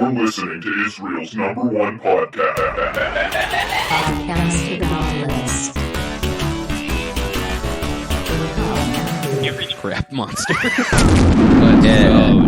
You're listening to Israel's #1 podcast. Podcast to the Nautilus. Crap monster.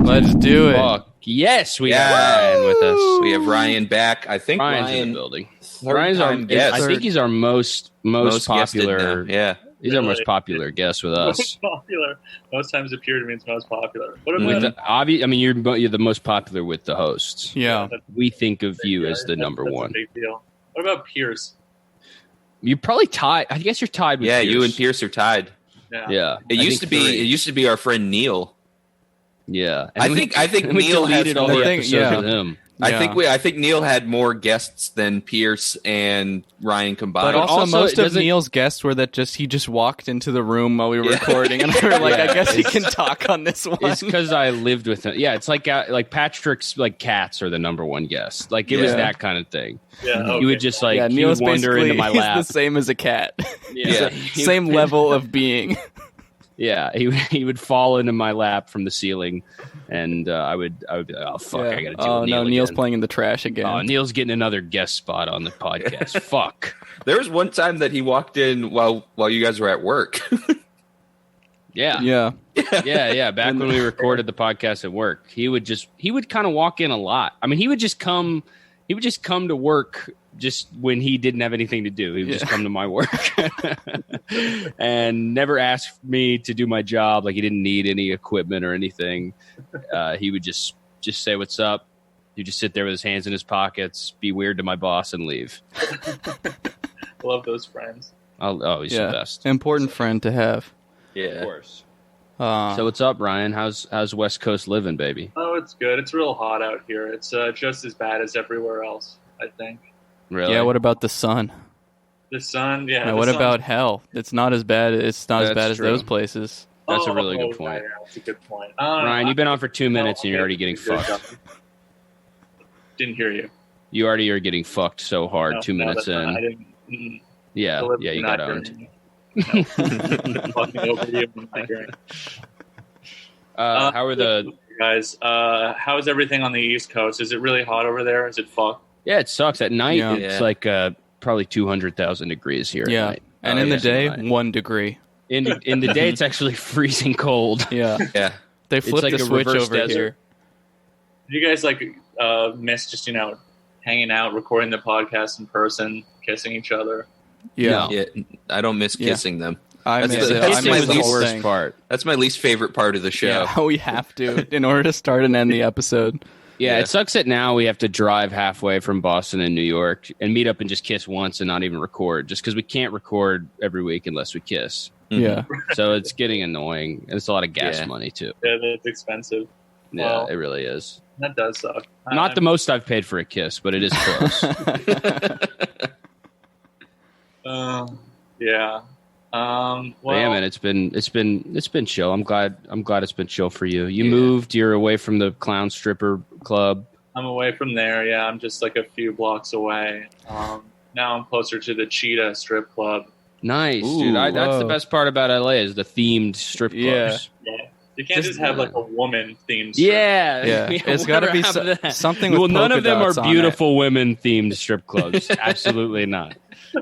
Let's do it. Fuck. Yes, we have Ryan with us. We have Ryan back. I think Ryan's in Ryan the building. Ryan's our guest. I think he's our most popular. Yeah, he's our most popular guest with us. Most popular. Most times appeared means most popular. What about You're the most popular with the hosts. Yeah, we think of you as the number one. A big deal. What about Pierce? You're probably tied. I guess you're tied with. Yeah, Pierce. you and Pierce are tied. Yeah. It used to be our friend Neil. Yeah, I think Neil deleted all the episodes with him. Yeah. I think Neil had more guests than Pierce and Ryan combined. But also most of Neil's guests were he just walked into the room while we were recording, and we were like, I guess he can talk on this one. It's because I lived with him. Yeah, it's like Patrick's cats are the number one guest. Like it was that kind of thing. Yeah, okay. He would just he Neil's would wander into my lap. He's the same as a cat. Yeah, same level of being. Yeah, he would fall into my lap from the ceiling, and I would be like, oh fuck, I gotta deal with Neil Neil's again. playing in the trash again. Oh, Neil's getting another guest spot on the podcast. Fuck. There was one time that he walked in while you guys were at work. Yeah. Back when we recorded the podcast at work, he would kind of walk in a lot. I mean, he would just come to work just when he didn't have anything to do. He would just come to my work and never ask me to do my job. Like he didn't need any equipment or anything. He would just say, "What's up?" He'd just sit there with his hands in his pockets, be weird to my boss, and leave. Love those friends. He's the best. Important friend to have. Yeah, of course. So what's up, Ryan? How's West Coast living, baby? Oh, it's good. It's real hot out here. It's just as bad as everywhere else, I think. Really? Yeah. What about the sun? The sun, yeah. Now, what about hell? It's not as bad. It's not as bad as those places. That's a really good point. Yeah, that's a good point. Ryan, you've been on for 2 minutes and you're already getting fucked. Didn't hear you. You already are getting fucked so hard. 2 minutes in. I didn't. Yeah, you got owned. Fucking over you. How are the guys? How's everything on the East Coast? Is it really hot over there? Is it fucked? Yeah, it sucks. At night, it's like probably 200,000 degrees here. Yeah, at night. And in the day, 1 degree. In the day, it's actually freezing cold. Yeah. They flipped like the a switch reverse over desert. here. Do you guys miss just hanging out, recording the podcast in person, kissing each other? Yeah. Yeah, I don't miss kissing them. I That's miss the- it. that's I my miss the least whole worst thing. part. That's my least favorite part of the show. Yeah, we have to in order to start and end the episode. Yeah, it sucks that now we have to drive halfway from Boston and New York and meet up and just kiss once and not even record, just because we can't record every week unless we kiss. Yeah. So it's getting annoying, and it's a lot of gas money too. Yeah, that's expensive. Yeah, Well, it really is. That does suck. Not the most I've paid for a kiss, but it is close. Yeah. Well, Yeah, man, it's been chill. I'm glad it's been chill for you. You moved. You're away from the clown stripper club. I'm away from there. Yeah, I'm just like a few blocks away. Now I'm closer to the Cheetah Strip Club. Nice, Ooh, dude. That's whoa. the best part about LA is the themed strip clubs. Yeah. You can't just have like a woman themed. Yeah, It's got to be something with Well, none of them are polka dots on beautiful women themed strip clubs. Absolutely not.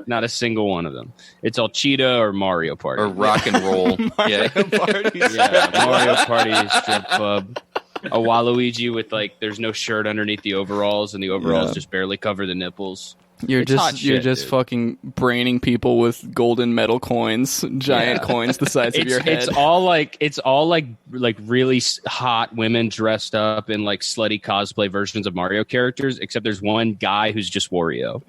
Not a single one of them. It's all Cheetah or Mario Party. Or rock and roll. Mario Party. Yeah, Mario Party strip club. A Waluigi with there's no shirt underneath the overalls, and the overalls just barely cover the nipples. You're It's hot just shit, dude. fucking braining people with golden metal coins, giant coins the size of your head. It's all like really hot women dressed up in like slutty cosplay versions of Mario characters, except there's one guy who's just Wario.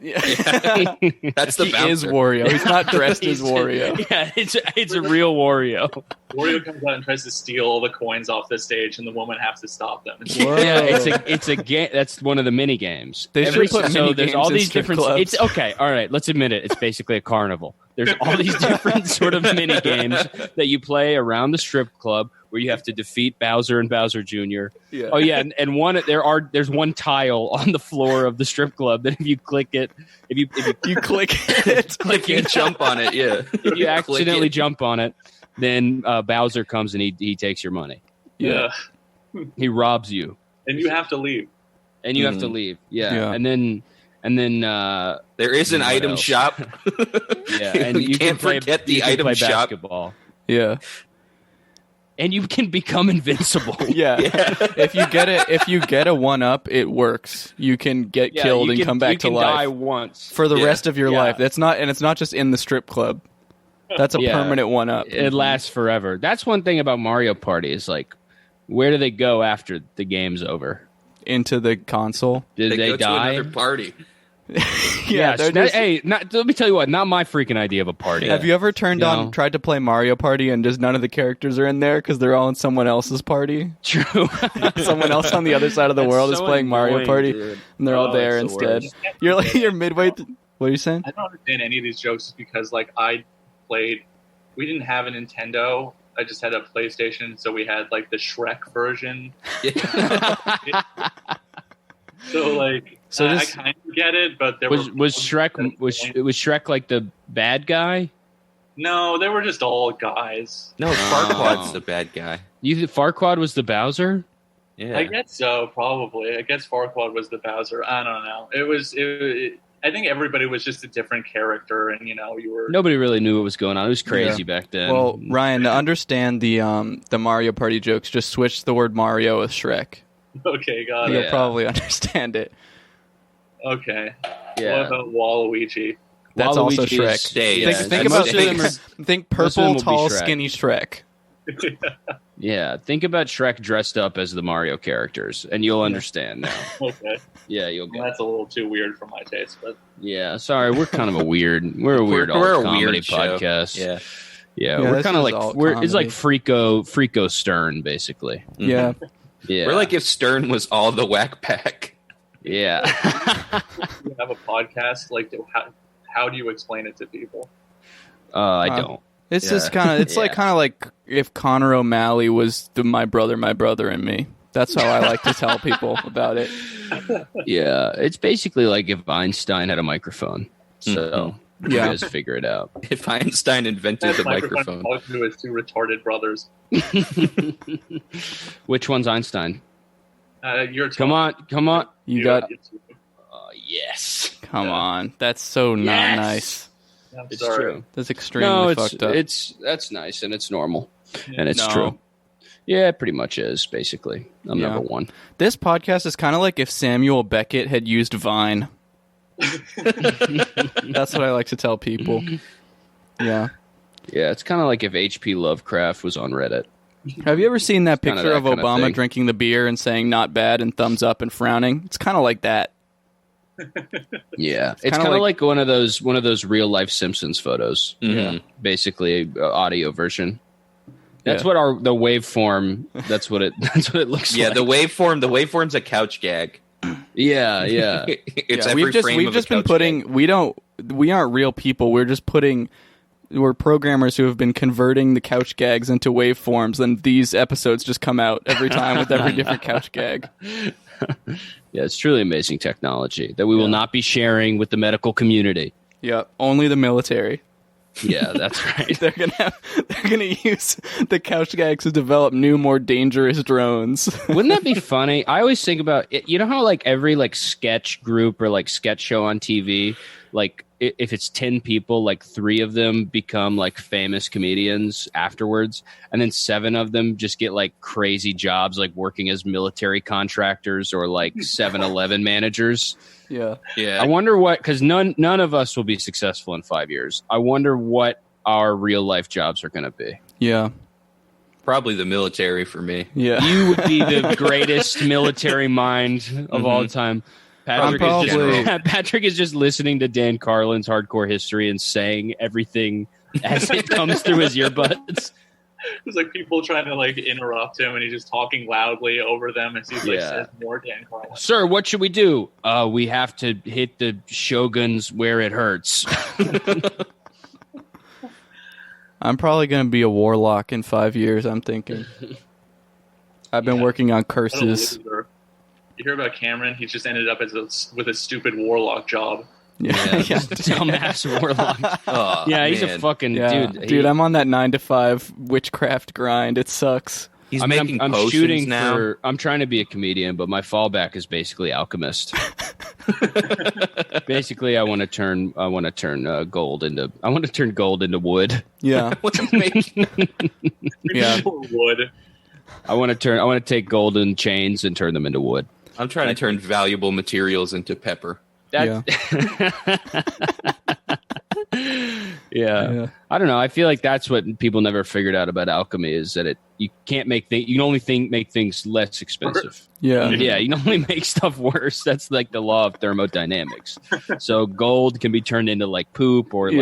That's the He bouncer. is Wario. He's not dressed as Wario. Yeah, it's a real Wario. Wario comes out and tries to steal all the coins off the stage, and the woman has to stop them. Whoa. Yeah, it's a game. That's one of the mini games. They should put mini there's games all in these strip different. clubs. It's okay. All right, let's admit it. It's basically a carnival. There's all these different sort of mini games that you play around the strip club where you have to defeat Bowser and Bowser Jr. Yeah. Oh yeah, and there's one tile on the floor of the strip club that if you click it, if you You click it. If you jump on it, yeah. if you accidentally it. jump on it, then Bowser comes and he takes your money. Yeah. He robs you. And you have to leave. and you have to leave. Yeah. And then There is an What item else? shop. yeah, and You can can't play, forget the you can item play shop. basketball. Yeah. And you can become invincible. Yeah. If you get a 1-up, it works. You can get Yeah, killed you and can- come back you to can life die once. for the Yeah. rest of your Yeah. life. It's not just in the strip club. That's a Yeah. permanent 1-up. It lasts forever. That's one thing about Mario Party is like, where do they go after the game's over? Into the console. Did they go die? to another party. Yeah, they're just- hey, let me tell you what. Not my freaking idea of a party. Have you ever turned You on, know? tried to play Mario Party and just none of the characters are in there because they're all in someone else's party? True. Someone else on the other side of the That's world is so playing Mario annoying, Party, dude. and they're all Oh, there it's the instead. worst. You're midway. What are you saying? I don't understand any of these jokes just because like I played. We didn't have a Nintendo. I just had a PlayStation, so we had like the Shrek version. So like, So I just- kind of get it, but there was were Shrek was Shrek like the bad guy? no, they were just all guys. No, Farquaad's the bad guy. You think Farquaad was the Bowser? Yeah. I guess so, probably. I guess Farquaad was the Bowser. I don't know. I think everybody was just a different character, and you know, you were. Nobody really knew what was going on. It was crazy back then. Well, Ryan, to understand the Mario Party jokes, just switch the word Mario with Shrek. Okay, got Yeah. it. You'll probably understand it. Okay. yeah. What about Waluigi? That's also Waluigi Shrek. is- Stay. yeah, Think and about most of them think most of purple, them will be tall, Shrek. skinny Shrek. Yeah, think about Shrek dressed up as the Mario characters, and you'll understand now. Okay. Yeah, you'll get. That's a little too weird for my taste, but Yeah, sorry, we're kind of a weird. We're a weird We're old a comedy weird show. podcast. Yeah. Yeah, Yeah, we're this kind of is like all it's like comedy. Freako Stern, basically. Yeah. Yeah, We're like if Stern was all the whack pack. yeah. you have a podcast. Like, how do you explain it to people? I Huh. don't. It's Yeah. just kind of. It's like Yeah. kind of like if Connor O'Malley was my brother, and me. That's how I like to tell people about it. Yeah, it's basically like if Einstein had a microphone. So you Yeah. guys figure it out. If Einstein invented the microphone. Talk to his two retarded brothers. Which one's Einstein? You're Come on. You got. Yes. Come on. That's so not Yes! nice. I'm It's sorry. true. That's extremely No, it's fucked up. that's nice and it's normal and it's No. true. Yeah, it pretty much is basically. I'm Yeah. number one. This podcast is kind of like if Samuel Beckett had used Vine. That's what I like to tell people. Yeah. Yeah, it's kind of like if H.P. Lovecraft was on Reddit. Have you ever seen that kinda picture that of kinda Obama thing. drinking the beer and saying not bad and thumbs up and frowning? It's kind of like that. Yeah, it's kinda kind of like- like one of those real life Simpsons photos. Mhm. Basically, audio version. That's Yeah. what the waveform. That's what it looks Yeah, like. the waveform's a couch gag. Yeah. It's Yeah, every we've just frame of a been couch putting gag. we aren't real people. We're programmers who have been converting the couch gags into waveforms, and these episodes just come out every time with every different couch gag. Yeah, it's truly amazing technology that we will not be sharing with the medical community. Yeah, only the military. Yeah, that's right. They're gonna use the couch gags to develop new, more dangerous drones. Wouldn't that be funny? I always think about it. You know how like every like sketch group or like sketch show on TV, like if it's 10 people, like 3 of them become like famous comedians afterwards, and then 7 of them just get like crazy jobs, like working as military contractors or like 7-Eleven managers. Yeah, Yeah. I wonder what, because none of us will be successful in 5 years. I wonder what our real life jobs are going to be. yeah, Probably the military for me. yeah. You would be the greatest military mind of all time. Patrick Patrick is just listening to Dan Carlin's Hardcore History and saying everything as it comes through his earbuds. There's like people trying to like interrupt him, and he's just talking loudly over them as he's like Yeah. says more Dan Carlin. Sir, what should we do? We have to hit the shoguns where it hurts. I'm probably gonna be a warlock in 5 years. I'm thinking. I've been Yeah. working on What a curses. loser. You hear about Cameron? He's just ended up with a stupid warlock job. Yeah, yeah. Dumbass warlock. Oh, Yeah, he's a man. fucking Yeah. dude. Dude, I'm on that 9 to 5 witchcraft grind. It sucks. He's I mean, making I'm potions shooting now. for. I'm trying to be a comedian, but my fallback is basically alchemist. Basically, I want to turn gold into. I want to turn gold into wood. Yeah. Yeah. Wood. I want to take golden chains and turn them into wood. I'm trying to turn valuable materials into pepper. Yeah. Yeah. I don't know. I feel like that's what people never figured out about alchemy is that you can't make things. You can only make things less expensive. Yeah. Yeah, you can only make stuff worse. That's like the law of thermodynamics. So gold can be turned into like poop or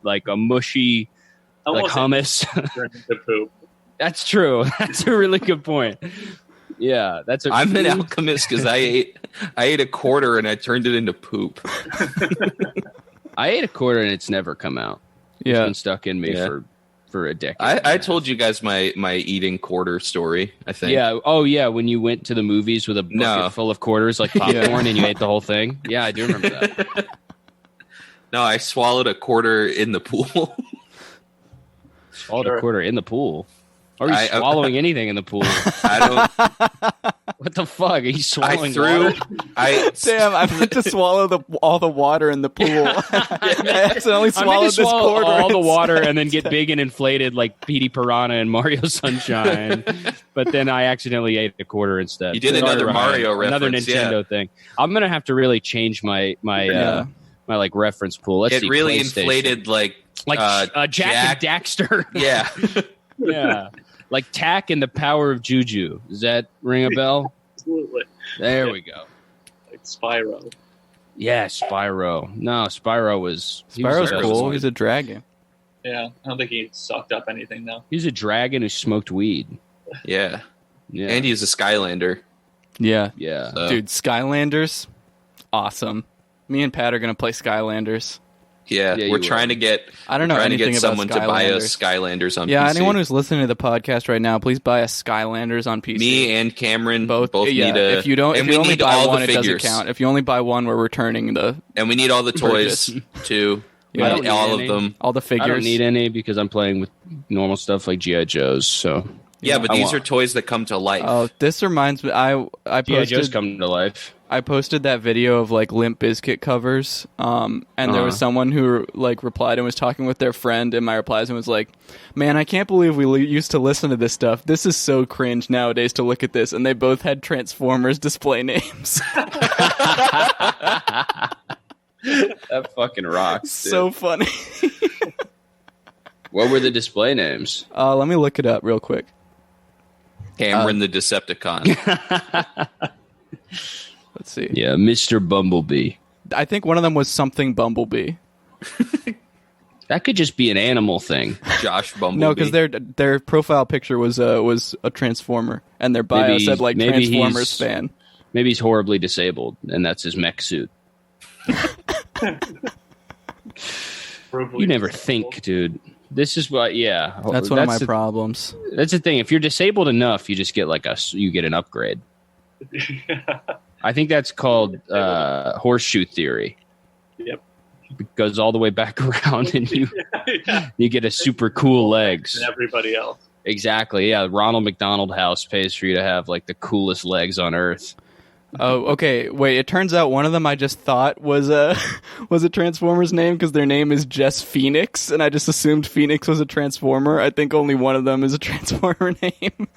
like a mushy like hummus. Turned into poop. That's true. That's a really good point. Yeah, I'm an alchemist because I ate a quarter and I turned it into poop. I ate a quarter and it's never come out. It's been stuck in me for a decade. I told you guys my eating quarter story, I think. Yeah. Oh, yeah. When you went to the movies with a bucket full of quarters like popcorn and you ate the whole thing. Yeah, I do remember that. No, I swallowed a quarter in the pool. Swallowed a quarter in the pool? Are you swallowing anything in the pool? I don't. What the fuck? Are you swallowing water? Damn, I meant to swallow all the water in the pool. I accidentally swallowed this quarter. All the water and then get big and inflated like Petey Piranha and Mario Sunshine. But then I accidentally ate a quarter instead. You did another Mario reference. Another Nintendo thing. I'm going to have to really change my like reference pool. Let's see. It really inflated like Jack and Daxter. Yeah. Yeah. Like Tack and the Power of Juju. Does that ring a bell? Absolutely. There we go. Like Spyro. Yeah, Spyro. No, Spyro's cool. He's a dragon. Yeah, I don't think he sucked up anything though. He's a dragon who smoked weed. Yeah. And he's a Skylander. Yeah. Yeah. So. Dude, Skylanders, awesome. Me and Pat are going to play Skylanders. Yeah, we're trying to get. I don't know anything about someone Skylanders. to buy us Skylanders on PC. Yeah, anyone who's listening to the podcast right now, please buy us Skylanders on PC. Me and Cameron both need a. If you only buy one, it doesn't count. If you only buy one, we're returning the. And we need all the toys too. Yeah, need all of them. All the figures. I don't need any because I'm playing with normal stuff like G.I. Joes. So yeah, but these are toys that come to life. Oh, this reminds me. I G.I. Joes come to life. I posted that video of like Limp Bizkit covers, and there was someone who like replied and was talking with their friend, and my replies and was like, "Man, I can't believe we used to listen to this stuff. This is so cringe nowadays to look at this." And they both had Transformers display names. That fucking rocks. So funny. What were the display names? Let me look it up real quick. Cameron the Decepticon. Let's see. Yeah, Mr. Bumblebee. I think one of them was something Bumblebee. That could just be an animal thing. Josh Bumblebee. No, because their profile picture was a Transformer, and their bio said like Transformers fan. Maybe he's horribly disabled, and that's his mech suit. You never think, dude. This is what, yeah. That's one of my problems. That's the thing. If you're disabled enough, you just get you get an upgrade. I think that's called horseshoe theory. Yep. It goes all the way back around, and you get a super cool legs. And everybody else. Exactly. Yeah. Ronald McDonald House pays for you to have like the coolest legs on earth. Oh, okay. Wait, it turns out one of them I just thought was a Transformers name because their name is Jess Phoenix, and I just assumed Phoenix was a Transformer. I think only one of them is a Transformer name.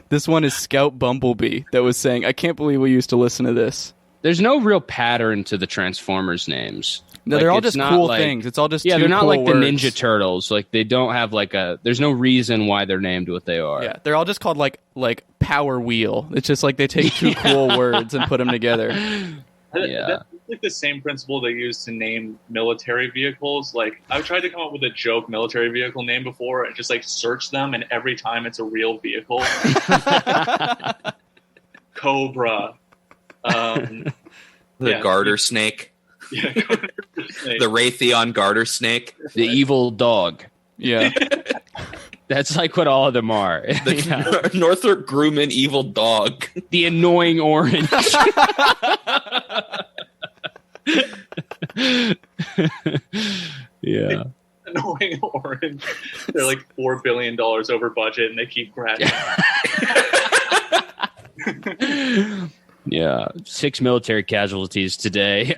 This one is Scout Bumblebee that was saying, "I can't believe we used to listen to this." There's no real pattern to the Transformers names. No, they're all just cool things. It's all just they're not cool like words. the Ninja Turtles. Like they don't have like there's no reason why they're named what they are. Yeah, they're all just called like Power Wheel. It's just like they take two cool words and put them together. Yeah. That's like the same principle they use to name military vehicles. Like I've tried to come up with a joke military vehicle name before and just like search them, and every time it's a real vehicle. Cobra. The garter snake. Yeah, the Raytheon garter snake. The evil dog. Yeah. That's like what all of them are. The Northrop Grumman evil dog. The annoying orange. Yeah. Annoying orange. They're like $4 billion over budget, and they keep grabbing. Yeah, 6 military casualties today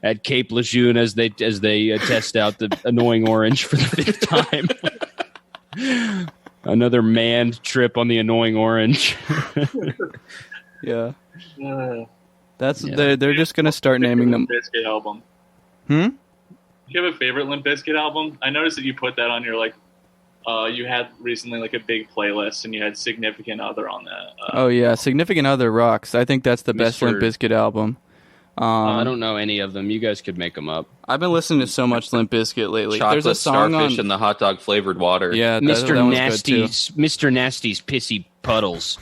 at Cape Lejeune as they test out the annoying orange for the 5th time. Another manned trip on the annoying orange. Yeah. Uh, They're just gonna start naming them. Limp Bizkit album. Hmm? Do you have a favorite Limp Bizkit album? I noticed that you put that on your you had recently like a big playlist, and you had Significant Other on that. Oh yeah, Significant Other rocks. I think that's the best Limp Bizkit album. I don't know any of them. You guys could make them up. I've been listening to so much Limp Bizkit lately. Chocolate There's a song starfish on and the hot dog flavored water. Yeah, Mr. that one's good too. Mr. Nasty's pissy puddles.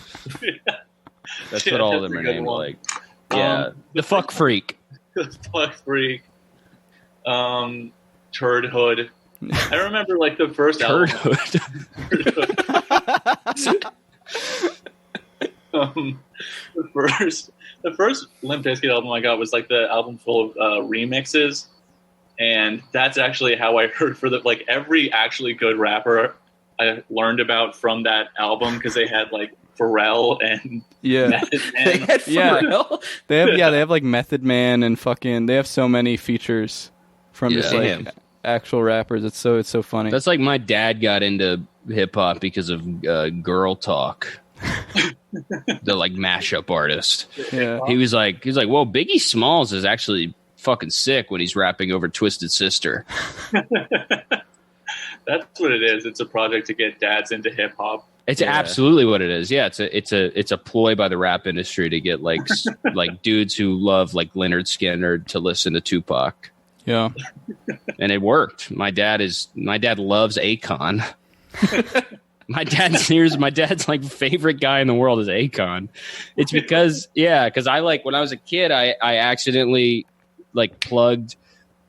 That's what all of them are named like. Yeah, the fuck freak. The fuck freak. Turd Hood. I remember like the first Turd album. Hood. The first Limp Bizkit album I got was like the album full of remixes, and that's actually how I heard for every actually good rapper I learned about from that album, because they had like Pharrell and Yeah. Method They Man. had Yeah. Pharrell? They have like Method Man and fucking. They have so many features from just like Damn. actual rappers. It's so funny. That's like my dad got into hip hop because of Girl Talk, the like mashup artist. Yeah. He was like, well, Biggie Smalls is actually fucking sick when he's rapping over Twisted Sister. That's what it is. It's a project to get dads into hip hop. It's Yeah. absolutely what it is. Yeah, it's a ploy by the rap industry to get like like dudes who love like Leonard Skinner to listen to Tupac. Yeah. And it worked. My dad loves Akon. My dad's like favorite guy in the world is Akon. It's because I like when I was a kid I accidentally like plugged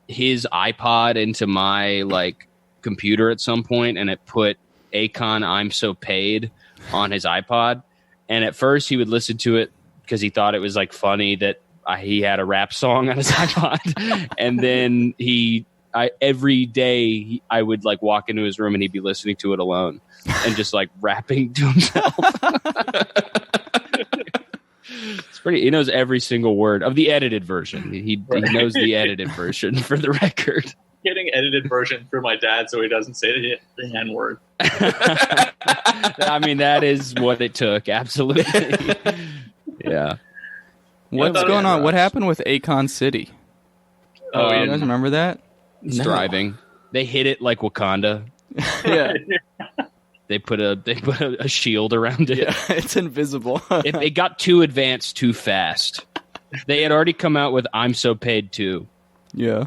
his iPod into my like computer at some point, and it put Akon I'm So Paid on his iPod, and at first he would listen to it because he thought it was like funny that he had a rap song on his iPod. And then every day I would like walk into his room and he'd be listening to it alone and just like rapping to himself. It's pretty. He knows every single word of the edited version. He knows the edited version for the record. Getting edited version for my dad so he doesn't say the N word. I mean, that is what it took. Absolutely. Yeah. What's going on? What happened with Akon City? Oh, You guys remember that? It's thriving. They hit it like Wakanda. Yeah. They put a shield around it. Yeah. It's invisible. It got too advanced too fast. They had already come out with I'm So Paid too. Yeah.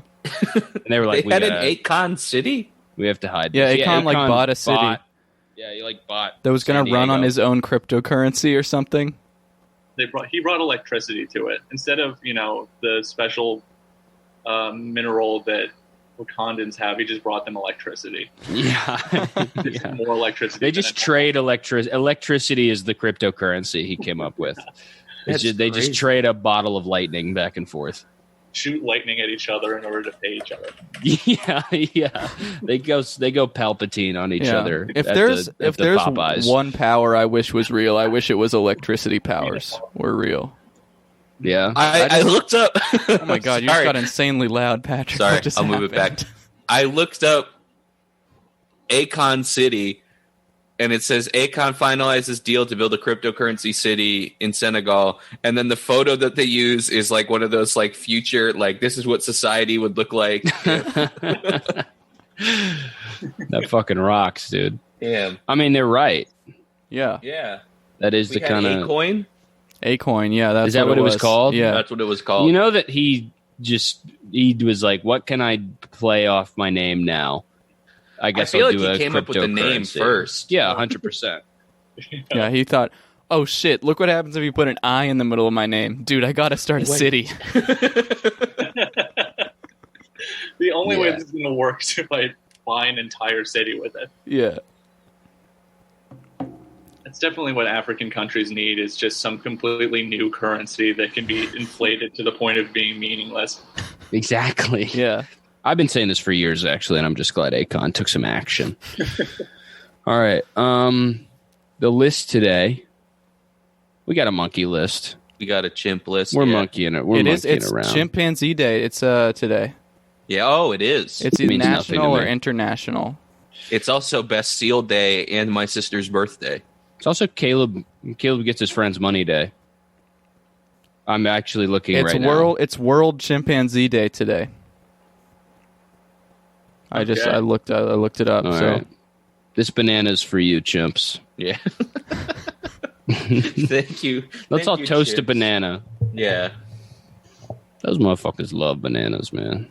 And they were like, They had an Akon City? we have to hide Yeah, this. Akon, like, bought a city. He like bought That was going to San run on Diego. his own cryptocurrency or something. He brought electricity to it instead of the special mineral that Wakandans have. He just brought them electricity. Yeah. It's Yeah. more electricity. They just trade electricity. Electricity is the cryptocurrency he came up with. That's They just crazy. trade a bottle of lightning back and forth. shoot lightning at each other in order to pay each other. Yeah. They go Palpatine on each other. If at there's the Popeyes. one power I wish was real, I wish it was electricity powers were real. Yeah. I looked up. Oh my god, you just Sorry. got insanely loud, Patrick. Sorry, What just I'll move it back. happened? I looked up Akon City, and it says Akon finalizes deal to build a cryptocurrency city in Senegal. And then the photo that they use is like one of those like future, like this is what society would look like. That fucking rocks, dude. Damn. I mean, they're right. Yeah. Yeah. That is We the had kind of. Acoin. Acoin, yeah, that's Is that what it was called? Yeah. That's what it was called. You know that he was like, "What can I play off my name now?" I guess feel I'll like do he a came up with the name cryptocurrency. first. Yeah, 100%. Yeah, he thought, oh shit, look what happens if you put an I in the middle of my name. Dude, I gotta start a city. The only way Yeah. this is going to work is if I buy an entire city with it. Yeah. That's definitely what African countries need, is just some completely new currency that can be inflated to the point of being meaningless. Exactly. Yeah. I've been saying this for years, actually, and I'm just glad Akon took some action. All right. The list today, we got a monkey list. We got a chimp list. We're monkeying it. We're monkeying It's around. Chimpanzee Day. It's today. Yeah. Oh, it is. It's either means nothing national to or me. international. It's also Best Seal Day and my sister's birthday. It's also Caleb gets his friend's money day. I'm actually looking It's right world. It's World Chimpanzee Day today. I looked it up. now. All so right. This banana's for you, chimps. Yeah. Thank you. Let's Thank all you, toast a chimps. banana. Yeah. Those motherfuckers love bananas, man.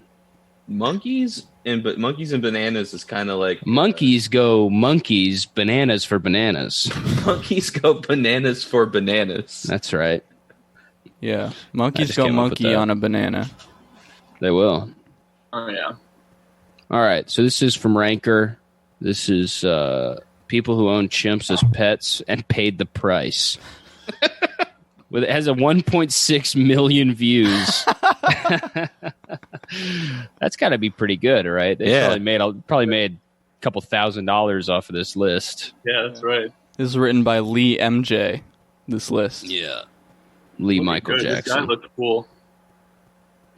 Monkeys and bananas is kind of like Monkeys go monkeys, bananas for bananas. monkeys go bananas for bananas. That's right. yeah, I monkeys just go came up with monkey that. on a banana. They will. Oh yeah. All right. So this is from Ranker. This is people who own chimps as pets and paid the price. It has a 1.6 million views. That's got to be pretty good, right? They Yeah. probably made a couple $1,000s off of this list. Yeah, that's right. This is written by Lee MJ. This list. Yeah. Lee Looking Michael good. This guy Jackson. looked cool.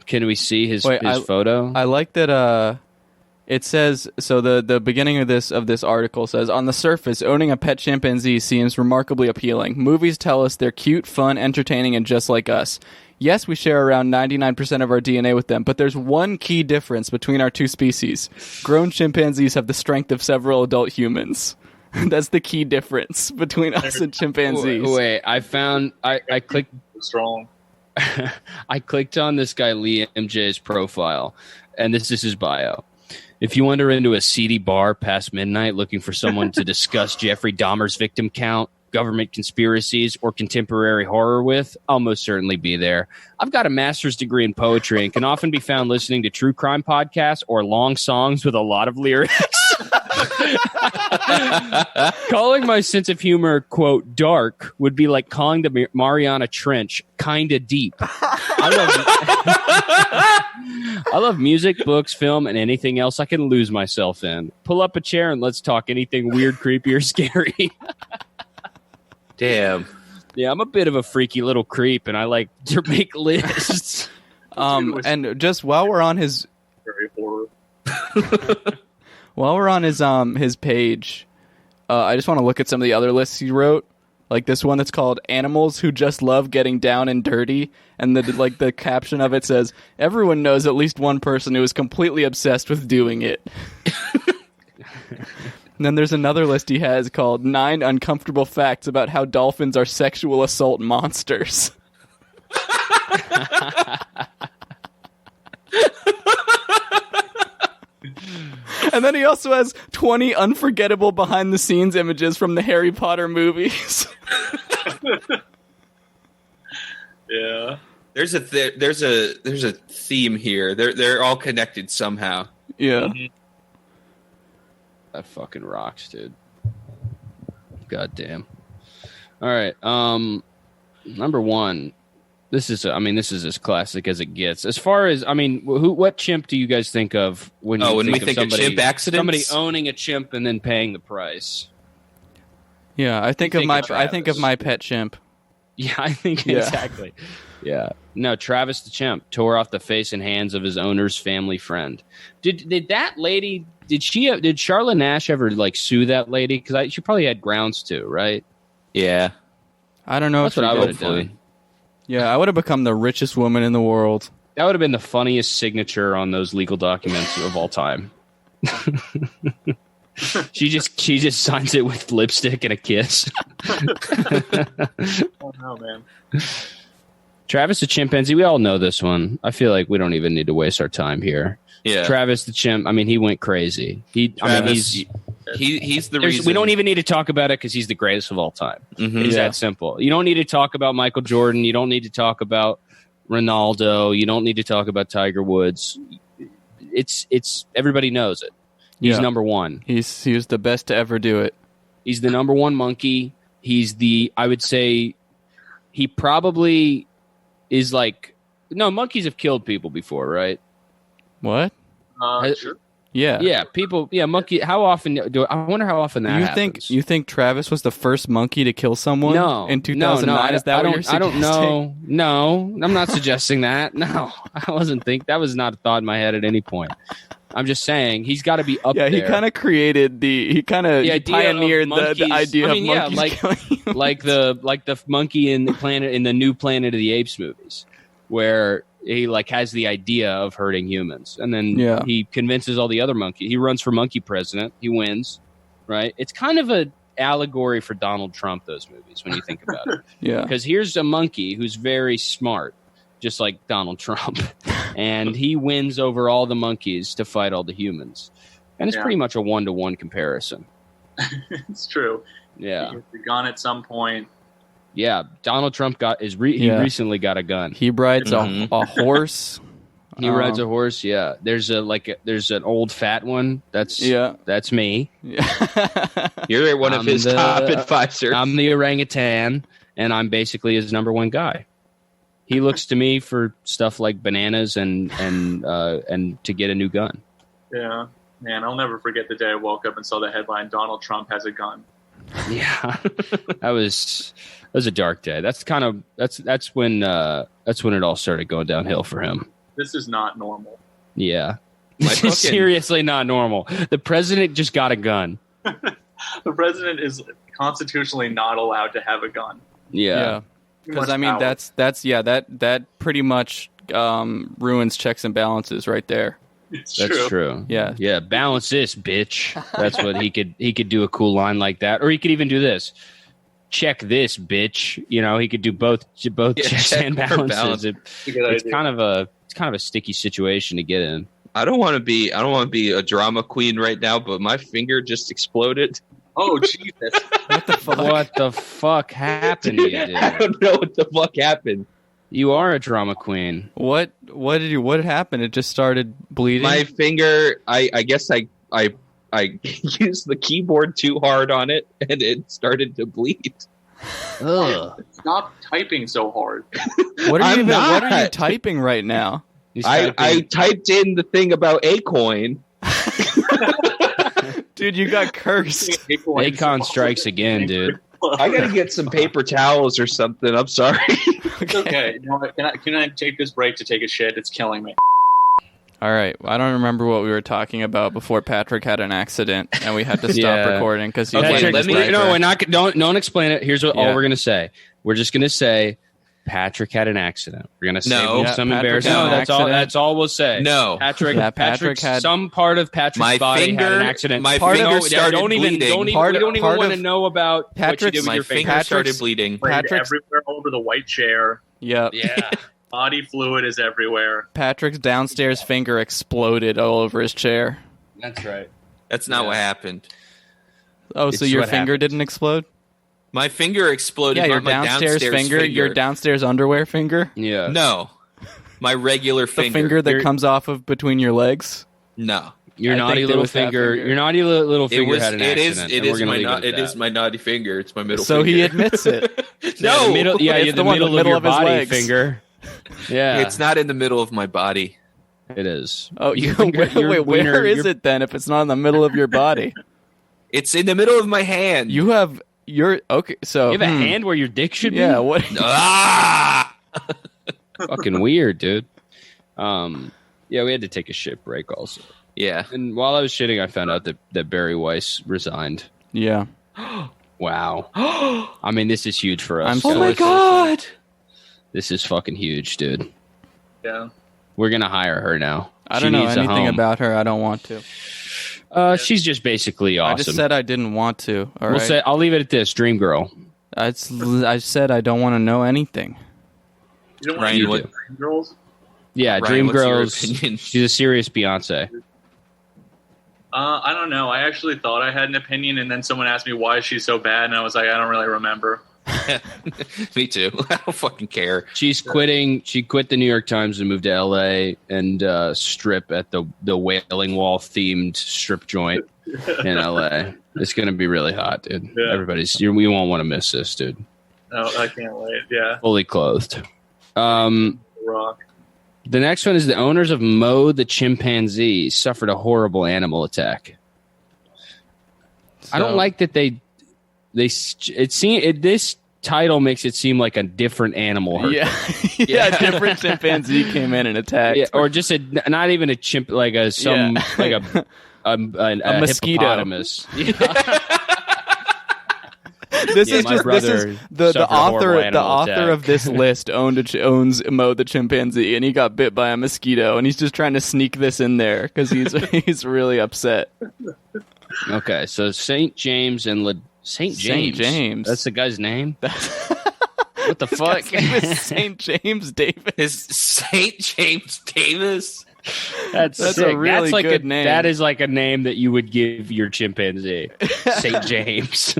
Can we see his Wait, photo? I like that. It says so. The beginning of this article says, on the surface, owning a pet chimpanzee seems remarkably appealing. Movies tell us they're cute, fun, entertaining, and just like us. Yes, we share around 99% of our DNA with them, but there's one key difference between our two species. Grown chimpanzees have the strength of several adult humans. That's the key difference between us and chimpanzees. Wait, I clicked Strong. I clicked on this guy Lee MJ's profile, and this is his bio. If you wander into a seedy bar past midnight looking for someone to discuss Jeffrey Dahmer's victim count, government conspiracies, or contemporary horror with, I'll most certainly be there. I've got a master's degree in poetry and can often be found listening to true crime podcasts or long songs with a lot of lyrics. Calling my sense of humor, quote, dark would be like calling the Mariana Trench kinda deep. I love music, books, film, and anything else I can lose myself in. Pull up a chair and let's talk anything weird, creepy, or scary. Damn. Yeah, I'm a bit of a freaky little creep, and I like to make lists. And just while we're on his Very horror. his page, I just want to look at some of the other lists he wrote. Like this one that's called "Animals Who Just Love Getting Down and Dirty," and the caption of it says, "Everyone knows at least one person who is completely obsessed with doing it." And then there's another list he has called 9 Uncomfortable Facts About How Dolphins Are Sexual Assault Monsters. And then he also has 20 unforgettable behind-the-scenes images from the Harry Potter movies. Yeah. There's a theme here. They're all connected somehow. Yeah. That fucking rocks, dude. God damn. All right. Number one. This is as classic as it gets. As far as, what chimp do you guys think of when we think of chimp accidents? Somebody owning a chimp and then paying the price. Yeah, I think of my pet chimp. Yeah, I think Yeah. exactly. Yeah. No, Travis the chimp tore off the face and hands of his owner's family friend. Did that lady? Did Charlotte Nash ever sue that lady? Because she probably had grounds to, right? Yeah. I don't know. That's what I would have done. Yeah, I would have become the richest woman in the world. That would have been the funniest signature on those legal documents of all time. She just signs it with lipstick and a kiss. Oh no, man. Travis the chimpanzee, we all know this one. I feel like we don't even need to waste our time here. Yeah. Travis the chimp, he went crazy. He's the reason. we don't even need to talk about it because he's the greatest of all time. Mhm. It's Yeah. that simple. You don't need to talk about Michael Jordan. You don't need to talk about Ronaldo. You don't need to talk about Tiger Woods. It's everybody knows it. He's Yeah. number one. He was the best to ever do it. He's the number one monkey. I would say he probably is no, monkeys have killed people before, right? What? Sure. Yeah. Yeah, people. Yeah, monkey. How often do I wonder how often that happens? You think Travis was the first monkey to kill someone? No, in 2009. No, Is that I what don't, you're I suggesting? don't know. No, I'm not suggesting that. No, I wasn't think that was not a thought in my head at any point. I'm just saying he's got to be up Yeah, there. he kind of created he idea pioneered of monkeys. the idea I mean, of yeah, monkeys like killing humans. like the monkey in the new Planet of the Apes movies, where he like has the idea of hurting humans, and then he convinces all the other monkeys. He runs for monkey president. He wins, right? It's kind of a allegory for Donald Trump. Those movies, when you think about it, Yeah. because here's a monkey who's very smart, just like Donald Trump, and he wins over all the monkeys to fight all the humans, and it's pretty much a 1-to-1 comparison. It's true. Yeah. He gets the gun at some point. Yeah, Donald Trump he recently got a gun. He rides a horse. He rides a horse. Yeah, there's an old fat one. That's me. You're one of his top advisors. I'm the orangutan, and I'm basically his number one guy. He looks to me for stuff like bananas and to get a new gun. Yeah, man, I'll never forget the day I woke up and saw the headline: Donald Trump has a gun. Yeah, that was a dark day. That's when it all started going downhill for him. This is not normal. Yeah, this is seriously not normal. The president just got a gun. The president is constitutionally not allowed to have a gun. Yeah. Because I mean that pretty much ruins checks and balances right there. That's true. Yeah. Yeah. Balance this, bitch. That's what he could do a cool line like that, or he could even do this. Check this, bitch. You know, he could do both checks and balances. It's kind of a sticky situation to get in. I don't want to be a drama queen right now, but my finger just exploded. Oh Jesus! What the fuck happened to you, dude? I don't know what the fuck happened. You are a drama queen. What happened? It just started bleeding. My finger. I guess I used the keyboard too hard on it, and it started to bleed. Ugh. Stop typing so hard. What are you typing right now? I typed in the thing about Acoin. Dude, you got cursed. Akon strikes again, dude. I gotta get some paper towels or something. I'm sorry. It's okay. You know what? Can I take this break to take a shit? It's killing me. All right. I don't remember what we were talking about before Patrick had an accident and we had to stop recording because he don't explain it. Here's all we're gonna say. We're just gonna say Patrick had an accident. We're gonna say some embarrassing. No, that's all we'll say. No, Patrick had some part of Patrick's body had an accident. My finger started bleeding. We don't even want to know about Patrick's. What you did with your finger started bleeding. Patrick's everywhere over the white chair. Yep. Yeah. Body fluid is everywhere. Patrick's downstairs finger exploded all over his chair. That's right. That's not what happened. Oh, so your finger didn't explode? My finger exploded. Yeah, your my downstairs finger, your downstairs underwear finger. Yeah. No, my regular finger. The finger that comes off of between your legs. No, your naughty little finger. Your naughty little finger had an accident. It is my naughty finger. It's my middle. So finger. he admits it. No, the middle, it's the middle of your body finger. Yeah, it's not in the middle of my body. It is. Oh, where is it then? If it's not in the middle of your body, it's in the middle of my hand. So you have a hand where your dick should be. Yeah. What? Fucking weird, dude. Yeah, we had to take a shit break also. Yeah. And while I was shitting, I found out that Barry Weiss resigned. Yeah. Wow. I mean, this is huge for us. Oh my god. This is fucking huge, dude. Yeah. We're gonna hire her now. I don't know anything about her. I don't want to. She's just basically awesome. I just said I didn't want to. All right. I'll leave it at this. Dream girl. I said I don't want to know anything. You don't want to know Dream Girls? Yeah, Ryan, Dream what's your Girls. opinion? She's a serious Beyonce. I don't know. I actually thought I had an opinion, and then someone asked me why she's so bad, and I was like, I don't really remember. Me too. I don't fucking care. She's quitting. She quit the New York Times and moved to L.A. and strip at the Wailing Wall themed strip joint in L.A. It's gonna be really hot, dude. Yeah. We won't want to miss this, dude. Oh, I can't wait. Yeah. Fully clothed. Rock. The next one is the owners of Mo the chimpanzee suffered a horrible animal attack. I don't like that this title makes it seem like a different animal hurt. Yeah, a different chimpanzee came in and attacked. Yeah, or just not even a chimp, like a mosquito. Hippopotamus. This is the author of this list owns Mo the chimpanzee, and he got bit by a mosquito, and he's just trying to sneak this in there because he's really upset. Okay, so St. James and St. James. That's the guy's name. What the fuck? St. James Davis. Is St. James Davis? That's a really good name. That is like a name that you would give your chimpanzee. St. James.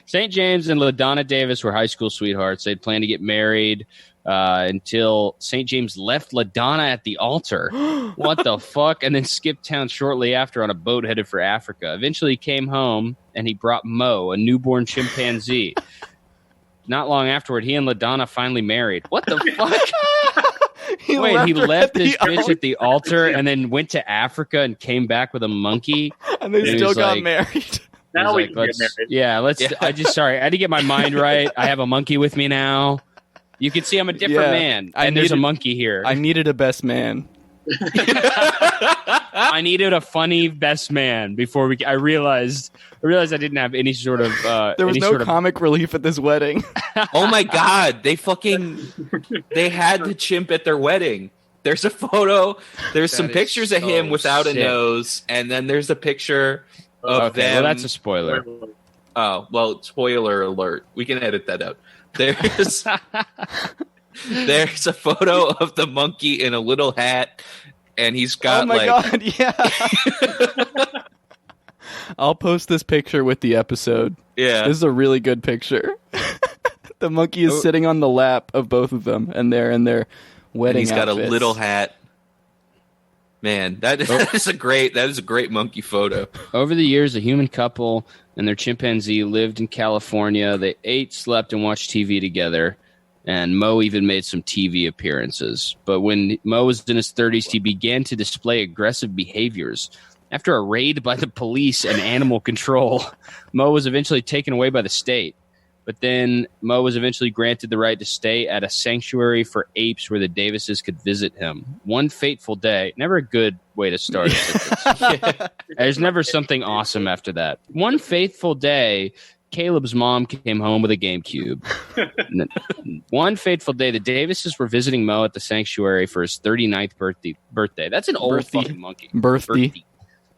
St. James and LaDonna Davis were high school sweethearts. They'd planned to get married until St. James left LaDonna at the altar. What the fuck? And then skipped town shortly after on a boat headed for Africa. Eventually he came home and he brought Mo, a newborn chimpanzee. Not long afterward, he and LaDonna finally married. What the fuck? He left this bitch at the altar and then went to Africa and came back with a monkey. And they still got married. Now we can get married. Yeah, I had to get my mind right. I have a monkey with me now. You can see I'm a different man. And there's a monkey here. I needed a best man. I needed a funny best man before I realized I didn't have any sort of there was no comic relief at this wedding. Oh my god, they had the chimp at their wedding. There's a photo. There's some pictures of him without a nose, and then there's a picture of them. Well, that's a spoiler. Oh, well, spoiler alert. We can edit that out. There's a photo of the monkey in a little hat, and he's got God, yeah. I'll post this picture with the episode. Yeah. This is a really good picture. The monkey is sitting on the lap of both of them, and they're in their wedding He's got outfits. a little hat. Man, that is a great monkey photo. Over the years, a human couple and their chimpanzee lived in California. They ate, slept, and watched TV together. And Mo even made some TV appearances. But when Mo was in his 30s, he began to display aggressive behaviors. After a raid by the police and animal control, Mo was eventually taken away by the state. But then Mo was eventually granted the right to stay at a sanctuary for apes where the Davises could visit him. One fateful day, never a good way to start a sentence. There's never something awesome after that. One fateful day, Caleb's mom came home with a GameCube. One fateful day, the Davises were visiting Mo at the sanctuary for his 39th birthday. That's an old fucking monkey. Birthday.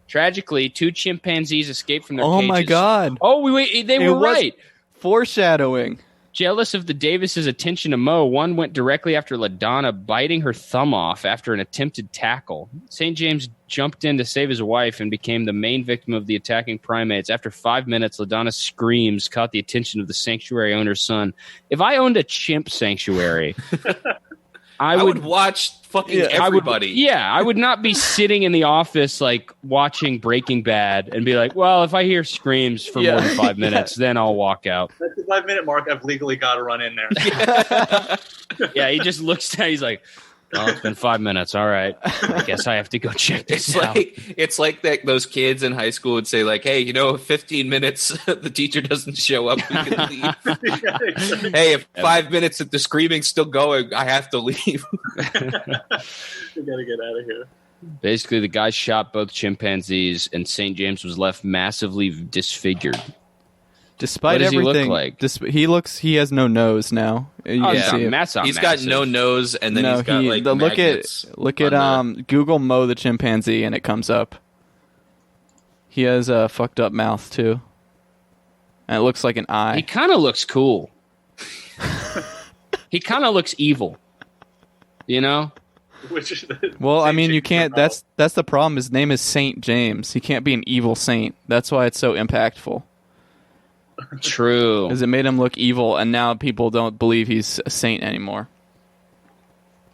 Tragically, 2 chimpanzees escaped from their cages. Oh my god. Oh, wait, they were right. Foreshadowing. Jealous of the Davises' attention to Mo, one went directly after LaDonna, biting her thumb off after an attempted tackle. St. James jumped in to save his wife and became the main victim of the attacking primates. After 5 minutes, LaDonna's screams caught the attention of the sanctuary owner's son. If I owned a chimp sanctuary, I would watch fucking everybody. I would not be sitting in the office like watching Breaking Bad and be like, well, if I hear screams for more than 5 minutes, then I'll walk out. That's the 5-minute mark. I've legally got to run in there. Yeah, he just looks down. He's like, well, it's been 5 minutes. All right. I guess I have to go check this out. It's like that those kids in high school would say, like, hey, 15 minutes, the teacher doesn't show up, we can leave. Hey, if 5 minutes, if the screaming's still going, I have to leave. We got to get out of here. Basically, the guy shot both chimpanzees, and St. James was left massively disfigured. Despite what does everything, he look like? he has no nose now. You can see him. He's got no nose, and then he's got magnets. Look at Google Mo the chimpanzee, and it comes up. He has a fucked up mouth too, and it looks like an eye. He kind of looks cool. He kind of looks evil. You know. Well, I mean, you can't. That's the problem. His name is Saint James. He can't be an evil saint. That's why it's so impactful. True. Because it made him look evil, and now people don't believe he's a saint anymore.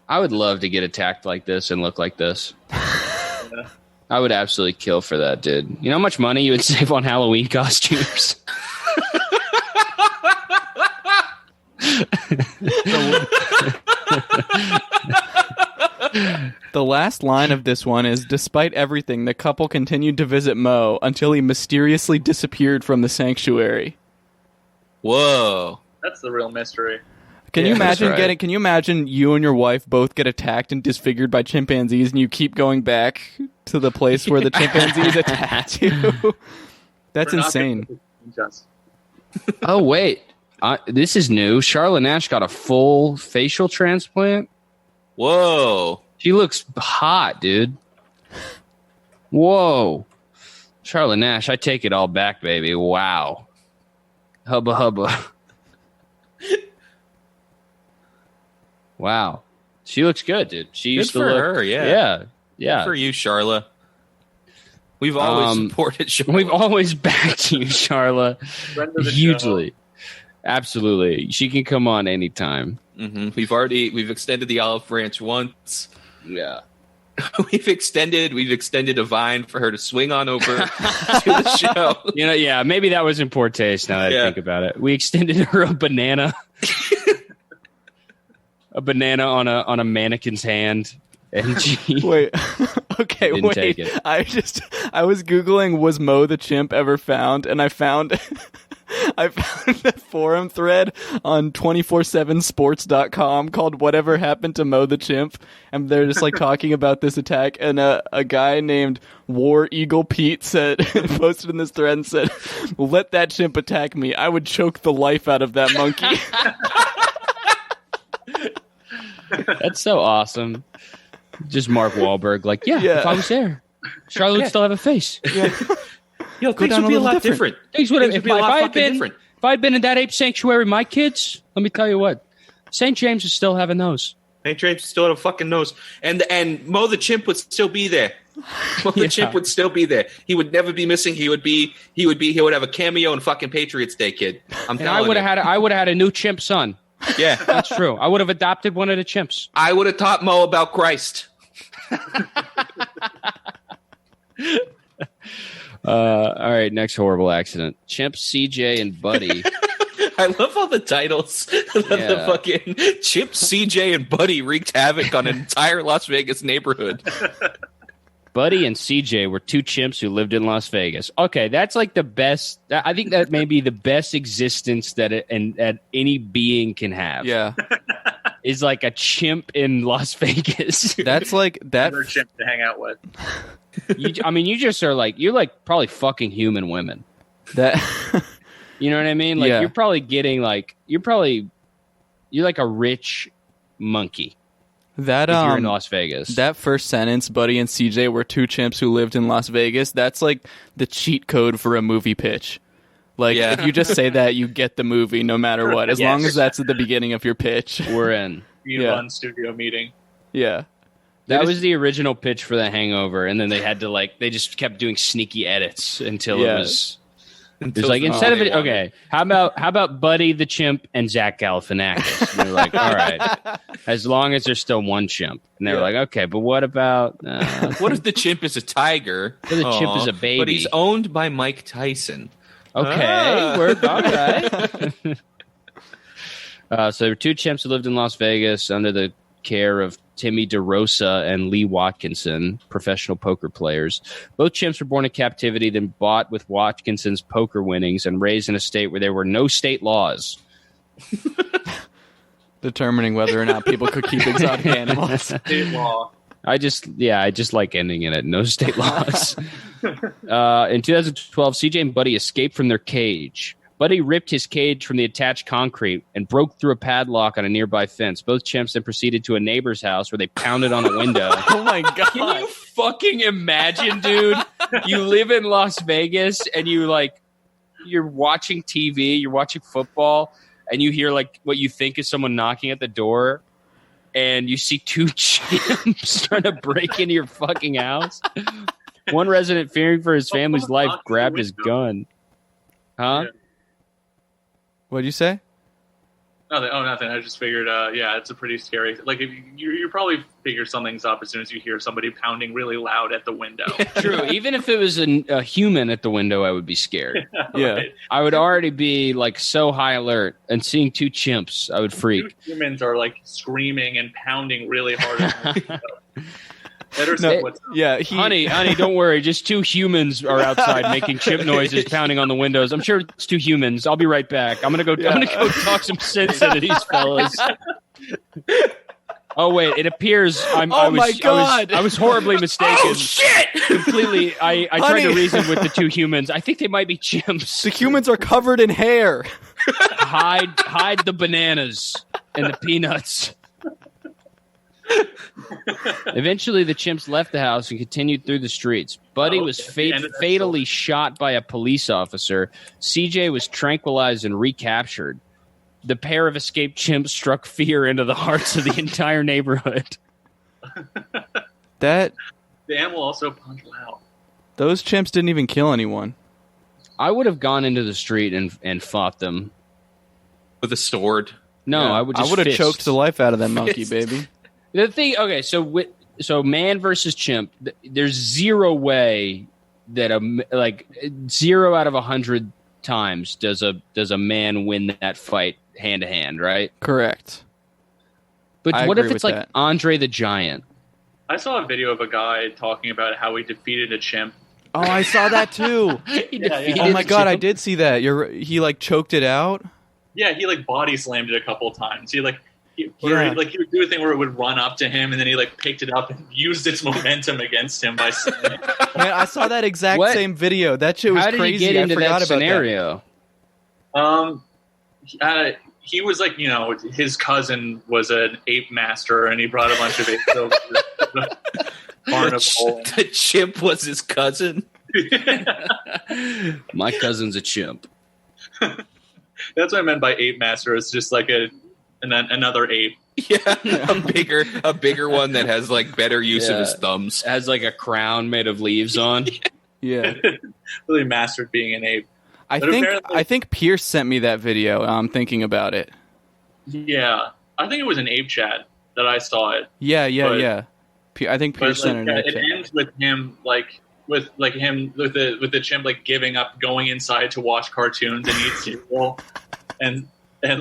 I would love to get attacked like this and look like this. Yeah. I would absolutely kill for that, dude. You know how much money you would save on Halloween costumes? The last line of this one is, despite everything, the couple continued to visit Mo until he mysteriously disappeared from the sanctuary. Whoa. That's the real mystery. Can you that's imagine right. Can you imagine you and your wife both get attacked and disfigured by chimpanzees, and you keep going back to the place where the chimpanzees attacked you? That's We're not insane. gonna just- Oh wait, this is new. Charlotte Nash got a full facial transplant. Whoa. She looks hot, dude. Whoa, Charlotte Nash, I take it all back, baby. Wow, hubba hubba. Wow, she looks good, dude. She used Good to for look. her, yeah. Yeah. Good for you, Charla. We've always supported Charla. We've always backed you, Charla, Friend of the hugely. Absolutely, she can come on anytime. We've extended the olive branch once. Yeah. We've extended a vine for her to swing on over to the show. Yeah, maybe that was in poor taste now that I think about it. We extended her a banana. A banana on a mannequin's hand. And she Wait. Okay, didn't wait. take it. I was Googling, was Mo the chimp ever found? And I found a forum thread on 247sports.com called Whatever Happened to Mo the Chimp. And they're just like talking about this attack. And a guy named War Eagle Pete posted in this thread and said, "Let that chimp attack me. I would choke the life out of that monkey." That's so awesome. Just Mark Wahlberg, like, yeah, Yeah. if I was there, Charlotte would still have a face. Yo, things down would be a a little lot different. different. Things would have, if be a lot I had fucking been, different. if I had been in that ape sanctuary, my kids, let me tell you what, St. James is still having those. Hank James still had a fucking nose, and Mo the chimp would still be there. Mo the chimp would still be there. He would never be missing. He would have a cameo in fucking Patriots Day, kid. I'm And I telling would you. have had a new chimp son. Yeah, That's true. I would have adopted one of the chimps. I would have taught Mo about Christ. All right, next horrible accident. Chimp, CJ, and Buddy. I love all the titles. The fucking Chip, CJ, and Buddy wreaked havoc on an entire Las Vegas neighborhood. Buddy and CJ were two chimps who lived in Las Vegas. Okay, that's like the best. I think that may be the best existence that any being can have. Yeah. Is like a chimp in Las Vegas. That's like that. Another chimp to hang out with. You just are like, you're like probably fucking human women. That You know what I mean? Like Yeah. you're probably getting like, you're like a rich monkey that if you're in Las Vegas. that first sentence, Buddy and CJ were two chimps who lived in Las Vegas. That's like the cheat code for a movie pitch. Like, Yeah. if you just say that, you get the movie no matter what, as long Yes. as that's at the beginning of your pitch. We're in. Yeah. Fun studio meeting. Yeah. That was the original pitch for The Hangover, and then they had to they just kept doing sneaky edits until Yeah. it was like instead of it. Okay, how about Buddy the chimp and Zach Galifianakis? And they're like, all right, as long as there's still one chimp. And they were like, okay, but what about What if the chimp is a tiger? What if the chimp is a baby? But he's owned by Mike Tyson. okay, we're all right. So there were two chimps who lived in Las Vegas under the care of Timmy DeRosa and Lee Watkinson, professional poker players. Both chimps were born in captivity, then bought with Watkinson's poker winnings and raised in a state where there were no state laws. Determining whether or not people could keep exotic animals. State law. I just like ending it at no state laws. In 2012, CJ and Buddy escaped from their cage. Buddy ripped his cage from the attached concrete and broke through a padlock on a nearby fence. Both chimps then proceeded to a neighbor's house where they pounded on a window. Oh my god. Can you fucking imagine, dude? You live in Las Vegas and you're watching TV, you're watching football, and you hear like what you think is someone knocking at the door, and you see two chimps trying to break into your fucking house. One resident, fearing for his family's life, grabbed his gun. Huh? Yeah. What'd you say? Nothing. Oh, nothing. I just figured, yeah, it's a pretty scary. Like, if you probably figure something's up as soon as you hear somebody pounding really loud at the window. True. Even if it was a human at the window, I would be scared. Yeah. Right? I would already be like so high alert, and seeing two chimps, I would freak. Two humans are like screaming and pounding really hard at the window. Better No, say what's up. Yeah, Honey, don't worry. Just two humans are outside making chimp noises, pounding on the windows. I'm sure it's two humans. I'll be right back. I'm gonna go talk some sense into these fellas. Oh wait, it appears I was horribly mistaken. Oh shit! Completely. I tried to Honey. reason with the two humans. I think they might be chimps. the humans are covered in hair. Hide the bananas and the peanuts. Eventually, the chimps left the house and continued through the streets. Buddy was at the end of that fatally shot by a police officer. CJ was tranquilized and recaptured. The pair of escaped chimps struck fear into the hearts of the entire neighborhood. That The animal also punched loud. those chimps didn't even kill anyone. I would have gone into the street and fought them. With a sword. No, Yeah. I would just have fist. choked the life out of that monkey, Fist. baby. The thing, okay, so man versus chimp. There's zero way that 0 out of 100 times does a man win that fight hand to hand, right? Correct. But I what if agree it's with like that. Andre the Giant? I saw a video of a guy talking about how he defeated a chimp. Oh, I saw that too. He Yeah, defeated Oh my the god, I chimp. did see that. He like choked it out. Yeah, he like body slammed it a couple of times. He would do a thing where it would run up to him, and then he like picked it up and used its momentum against him by slamming it. Man, I saw that exact What? same video. That shit was How did crazy. he get I into forgot that about scenario? He was like, his cousin was an ape master, and he brought a bunch of apes over to the carnival. The chimp was his cousin. My cousin's a chimp. That's what I meant by ape master. It's just like another ape. Yeah, a bigger one that has like better use of his Yeah. thumbs. Has like a crown made of leaves on. Yeah. Really mastered being an ape. I But think apparently- Pierce sent me that video. I'm thinking about it. Yeah, I think it was an ape chat that I saw it. Yeah. But- I think But Pierce sent like, it. it ends with him with the chimp like giving up going inside to watch cartoons and eat cereal, and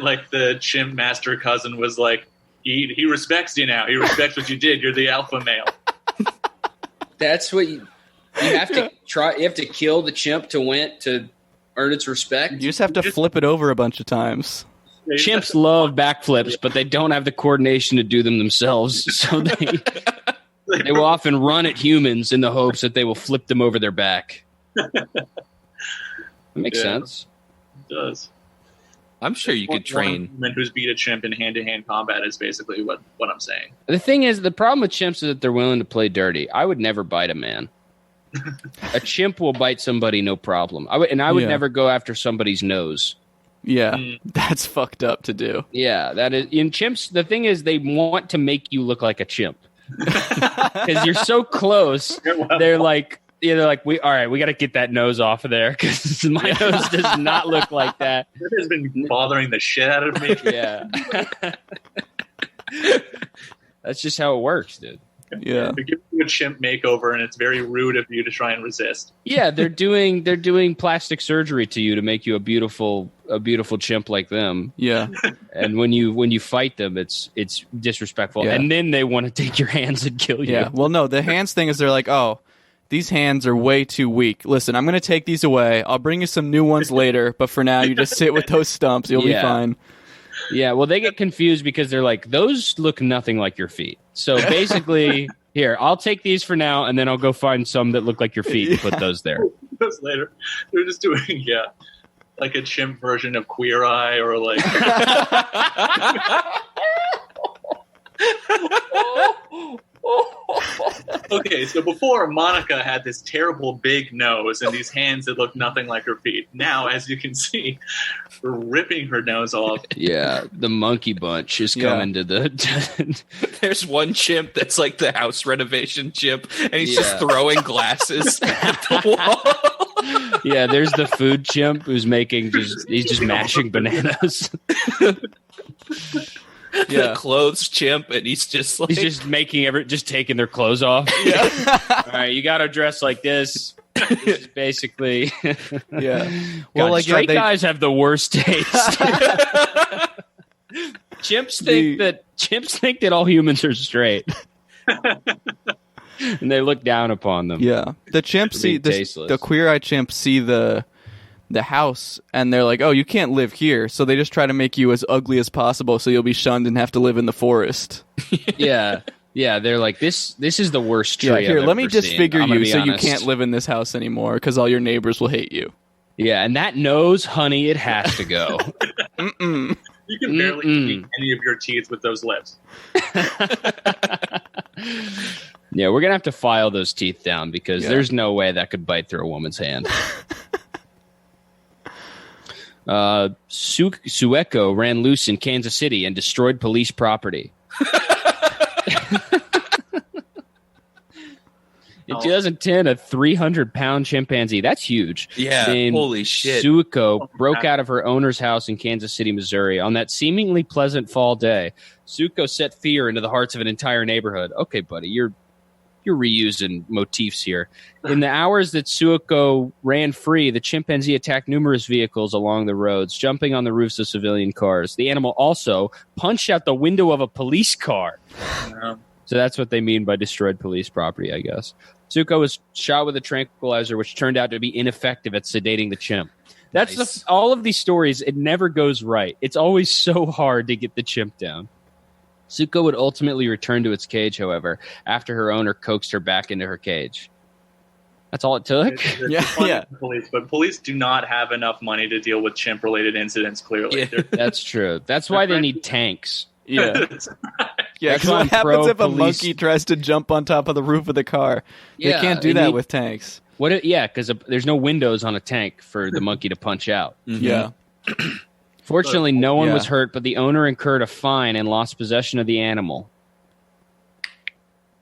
like the chimp master cousin was like, he respects you now. He respects what you did. You're the alpha male. That's what you have to try. You have to kill the chimp to earn its respect. You just have to flip it over a bunch of times. Chimps love backflips, but they don't have the coordination to do them themselves. So they will often run at humans in the hopes that they will flip them over their back. That makes Yeah. sense. It does. I'm sure you could train. One human who's beat a chimp in hand-to-hand combat is basically what I'm saying. The thing is, the problem with chimps is that they're willing to play dirty. I would never bite a man. A chimp will bite somebody, no problem. I would Yeah. never go after somebody's nose. Yeah, Mm. that's fucked up to do. Yeah, that is in chimps. The thing is, they want to make you look like a chimp because you're so close. They're like, we got to get that nose off of there because my nose does not look like that. This has been bothering the shit out of me. Yeah, that's just how it works, dude. Yeah. They give you a chimp makeover, and it's very rude of you to try and resist. Yeah, they're doing plastic surgery to you to make you a beautiful chimp like them. Yeah. And when you fight them, it's disrespectful. Yeah. And then they want to take your hands and kill you. Yeah. Well, no, the hands thing is they're like, oh, these hands are way too weak. Listen, I'm going to take these away. I'll bring you some new ones later, but for now, you just sit with those stumps. You'll Yeah. be fine. Yeah, well, they get confused because they're like, those look nothing like your feet. So basically, here, I'll take these for now, and then I'll go find some that look like your feet and put those there. Years later, they're just doing like a chimp version of Queer Eye, or like okay. So before, Monica had this terrible big nose and these hands that looked nothing like her feet. Now, as you can see, we're ripping her nose off. Yeah, the monkey bunch is Yeah. coming to the... There's one chimp that's like the house renovation chimp, and he's Yeah. just throwing glasses at the wall. Yeah, there's the food chimp who's he's just mashing bananas. Yeah. The clothes chimp, and he's just like He's just just taking their clothes off. Yeah. All right, you got to dress like this. This is basically. Yeah. Well, like, straight they- guys have the worst taste. Chimps think that all humans are straight, and they look down upon them. Yeah, the chimps see tasteless. the queer-eyed chimps see the house, and they're like, "Oh, you can't live here," so they just try to make you as ugly as possible, so you'll be shunned and have to live in the forest. Yeah, they're like this is the worst tree. Yeah, I've here, let me ever just seen. figure I'm gonna you be so honest. you can't live in this house anymore because all your neighbors will hate you. Yeah, and that nose, honey, it has to go. Mm-mm. You can barely eat any of your teeth with those lips. Yeah, we're gonna have to file those teeth down because Yeah. there's no way that could bite through a woman's hand. Sueco ran loose in Kansas City and destroyed police property. In 2010, a 300-pound chimpanzee, that's huge. Yeah, named holy shit. Sueco broke out of her owner's house in Kansas City, Missouri. On that seemingly pleasant fall day, Sueco set fear into the hearts of an entire neighborhood. Okay, buddy, you're reusing motifs here. In the hours that Sueco ran free, the chimpanzee attacked numerous vehicles along the roads, jumping on the roofs of civilian cars. The animal also punched out the window of a police car. So that's what they mean by destroyed police property, I guess. Sueco was shot with a tranquilizer, which turned out to be ineffective at sedating the chimp. That's Nice. all of these stories. It never goes right. It's always so hard to get the chimp down. Sueco would ultimately return to its cage, however, after her owner coaxed her back into her cage. That's all it took? It's Yeah, funny yeah. for Police, but police do not have enough money to deal with chimp-related incidents. Clearly, Yeah. They're- That's true. That's why they need tanks. Yeah, yeah. That's Because why what I'm happens if a pro-police. monkey tries to jump on top of the roof of the car? They Yeah, can't do they that need- with tanks. Yeah, because there's no windows on a tank for the monkey to punch out. Yeah. Fortunately, no one Yeah. was hurt, but the owner incurred a fine and lost possession of the animal.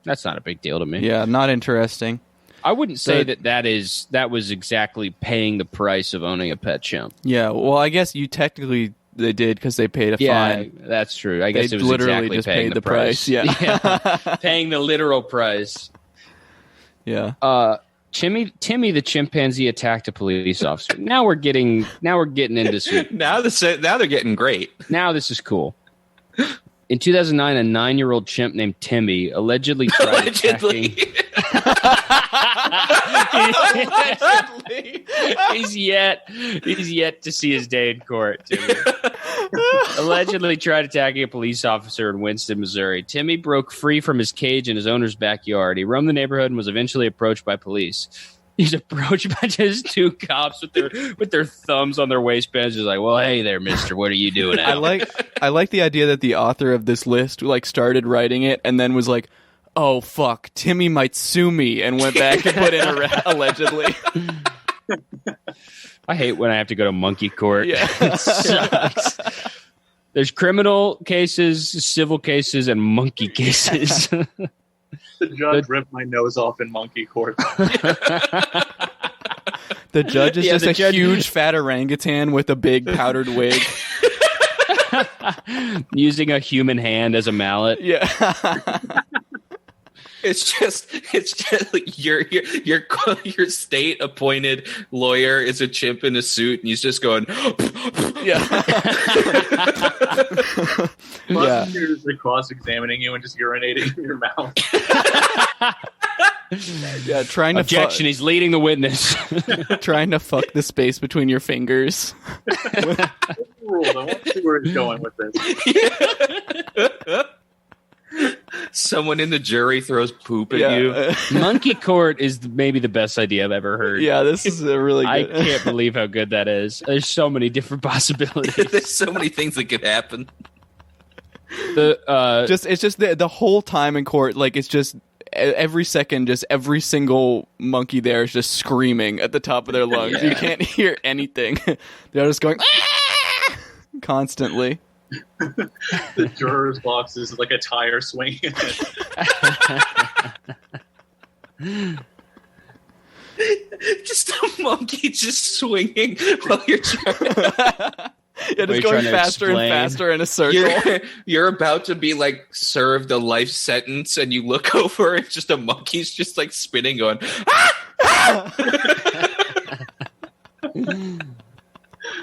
That's not a big deal to me. Yeah, not interesting. I wouldn't say The- that was exactly paying the price of owning a pet chimp. Yeah, well, I guess you technically they did because they paid a Yeah, fine. that's true. I guess They it was literally exactly just paying paid the price. Yeah. paying the literal price. Yeah. Timmy the chimpanzee attacked a police officer. Now we're getting into some. Now they're getting great. Now this is cool. In 2009, a 9-year-old chimp named Timmy allegedly tried attacking. He's yet to see his day in court. Timmy. Allegedly tried attacking a police officer in Winston, Missouri. Timmy broke free from his cage in his owner's backyard. He roamed the neighborhood and was eventually approached by police. He's approached by just two cops with their thumbs on their waistbands. He's like, "Well, hey there, mister. What are you doing out?" I like the idea that the author of this list like started writing it and then was like, "Oh fuck, Timmy might sue me," and went back and put in allegedly. I hate when I have to go to monkey court. Yeah. It sucks. There's criminal cases, civil cases, and monkey cases. the judge ripped my nose off in monkey court. The judge is Yeah, just the a judge- huge fat orangutan with a big powdered wig. Using a human hand as a mallet. Yeah. It's just like your state appointed lawyer is a chimp in a suit, and he's just going. Yeah. Yeah. Prosecutors are cross-examining you and just urinating in your mouth. Yeah, trying to Objection, he's leading the witness. trying to fuck the space between your fingers. Rules. I want to see where he's going with this. Someone in the jury throws poop at Yeah. you. Monkey court is maybe the best idea I've ever heard. Yeah, this is a really I good. can't believe how good that is. There's so many different possibilities. There's so many things that could happen. It's just the whole time in court, like it's just every second, just every single monkey there is just screaming at the top of their lungs. You can't hear anything. They're just going "Ah!" constantly. The juror's box is like a tire swinging. Just a monkey just swinging while you're trying. Yeah, Are just you going trying to faster and explain? faster in a circle. You're about to be like served a life sentence, and you look over, and just a monkey's just like spinning, going.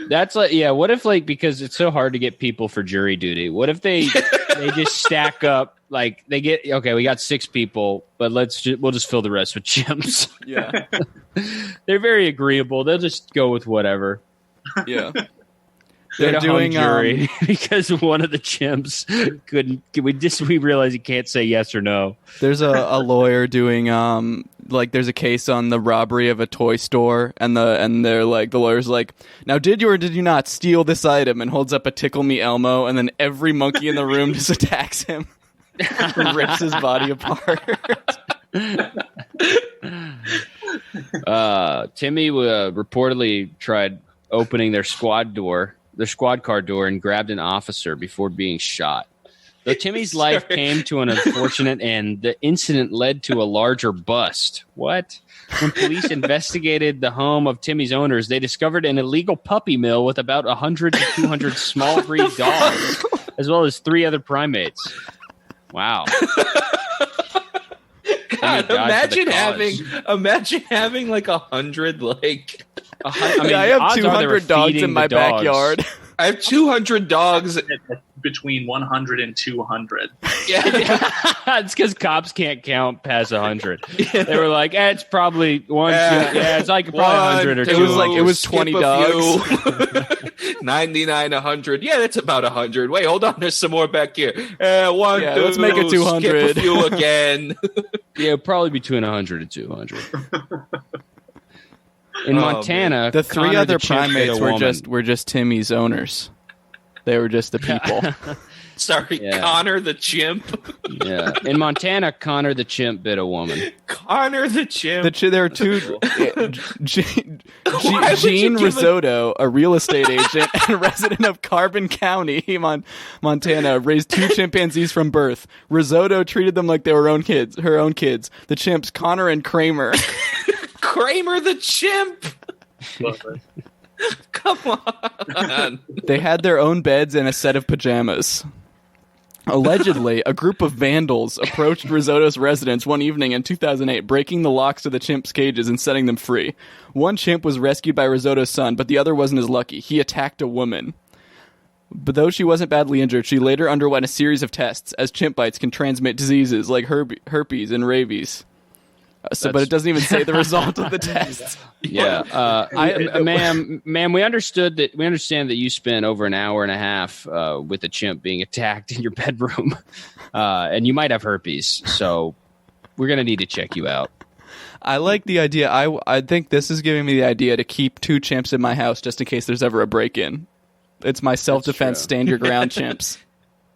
That's like, yeah. What if like, because it's so hard to get people for jury duty? What if they just stack up, like they get, okay, we got 6 people, but we'll just fill the rest with chimps. Yeah, They're very agreeable. They'll just go with whatever. yeah. They're They're doing doing jury because one of the chimps couldn't. We realized he can't say yes or no. There's a lawyer doing like there's a case on the robbery of a toy store, and they're like, the lawyer's like, now did you or did you not steal this item, and holds up a Tickle Me Elmo, and then every monkey in the room just attacks him, rips his body apart. Timmy reportedly tried opening their squad car door, and grabbed an officer before being shot. Though Timmy's life came to an unfortunate end, the incident led to a larger bust. What? When police investigated the home of Timmy's owners, they discovered an illegal puppy mill with about 100 to 200 small breed dogs, as well as 3 other primates. Wow. God, imagine having like 100 like. I have 200 dogs in my backyard. I have 200 dogs. Between 100 and 200. Yeah, it's because cops can't count past 100. They were like, it's probably one. It's like probably 100 or 200. It was 20 dogs. 99, 100. Yeah, that's about 100. Wait, hold on. There's some more back here. One, yeah, two, let's make it 200. Skip a few again. Yeah, probably between 100 and 200. In Montana, the 3 Connor other the chimp hit primates a woman. were just Timmy's owners. They were just the people. Sorry, Yeah. Connor the chimp. Yeah, in Montana, Connor the chimp bit a woman. Connor the chimp. There are 2. Why would you Gene give Risotto, a real estate agent and resident of Carbon County, Montana, raised 2 chimpanzees from birth. Risotto treated them like they were her own kids. The chimps, Connor and Kramer. Kramer the chimp. Come on. They had their own beds and a set of pajamas. Allegedly, a group of vandals approached Risotto's residence one evening in 2008, breaking the locks to the chimps' cages and setting them free. One chimp was rescued by Risotto's son, but the other wasn't as lucky. He attacked a woman. But though she wasn't badly injured, she later underwent a series of tests, as chimp bites can transmit diseases like herpes and rabies. But it doesn't even say the result of the test. Yeah, ma'am, we understand that you spent over an hour and a half with a chimp being attacked in your bedroom, and you might have herpes. So we're gonna need to check you out. I like the idea. I think this is giving me the idea to keep 2 chimps in my house just in case there's ever a break-in. It's my self-defense, true. stand your ground chimps.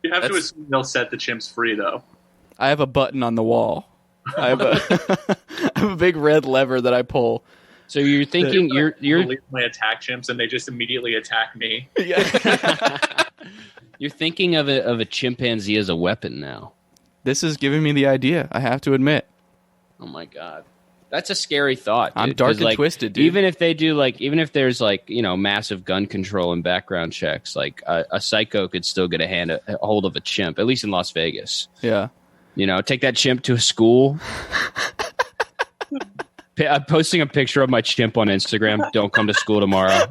You have to assume they'll set the chimps free, though. I have a button on the wall. I have a big red lever that I pull. So you're thinking you're They attack chimps and they just immediately attack me. Yeah. you're thinking of a chimpanzee as a weapon now. This is giving me the idea, I have to admit. Oh my god. That's a scary thought. Dude. I'm dark 'Cause, and twisted, dude. Even if there's massive gun control and background checks, like a psycho could still get a hold of a chimp, at least in Las Vegas. Yeah. Take that chimp to a school. I'm posting a picture of my chimp on Instagram. Don't come to school tomorrow.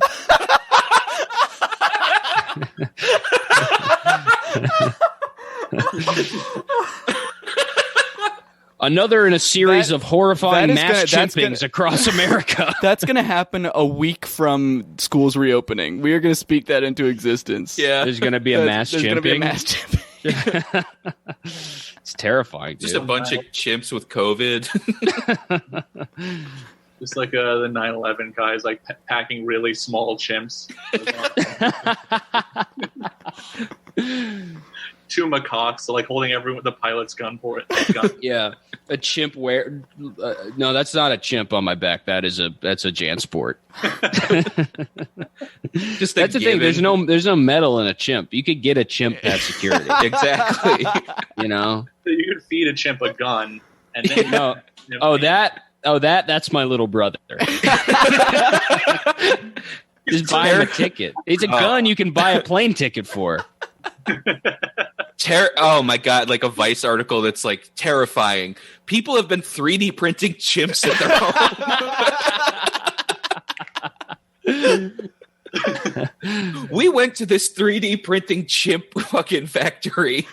Another in a series of horrifying mass chimpings across America. That's going to happen a week from schools reopening. We are going to speak that into existence. Yeah. There's going to be a mass There's going to be a chimping. mass chimping. It's terrifying, dude. Just a bunch of chimps with COVID. Just like the 9/11 guys, like packing really small chimps. 2 macaques, like holding the pilot's gun for it. Yeah, a chimp no, that's not a chimp on my back. That's a JanSport. Just That's the thing. There's no metal in a chimp. You could get a chimp past security. Exactly. You could feed a chimp a gun, and then that's my little brother. Just buy him a ticket. It's a gun you can buy a plane ticket for. Oh my god, like a Vice article that's like terrifying. People have been 3D printing chimps at their home. We went to this 3D printing chimp fucking factory.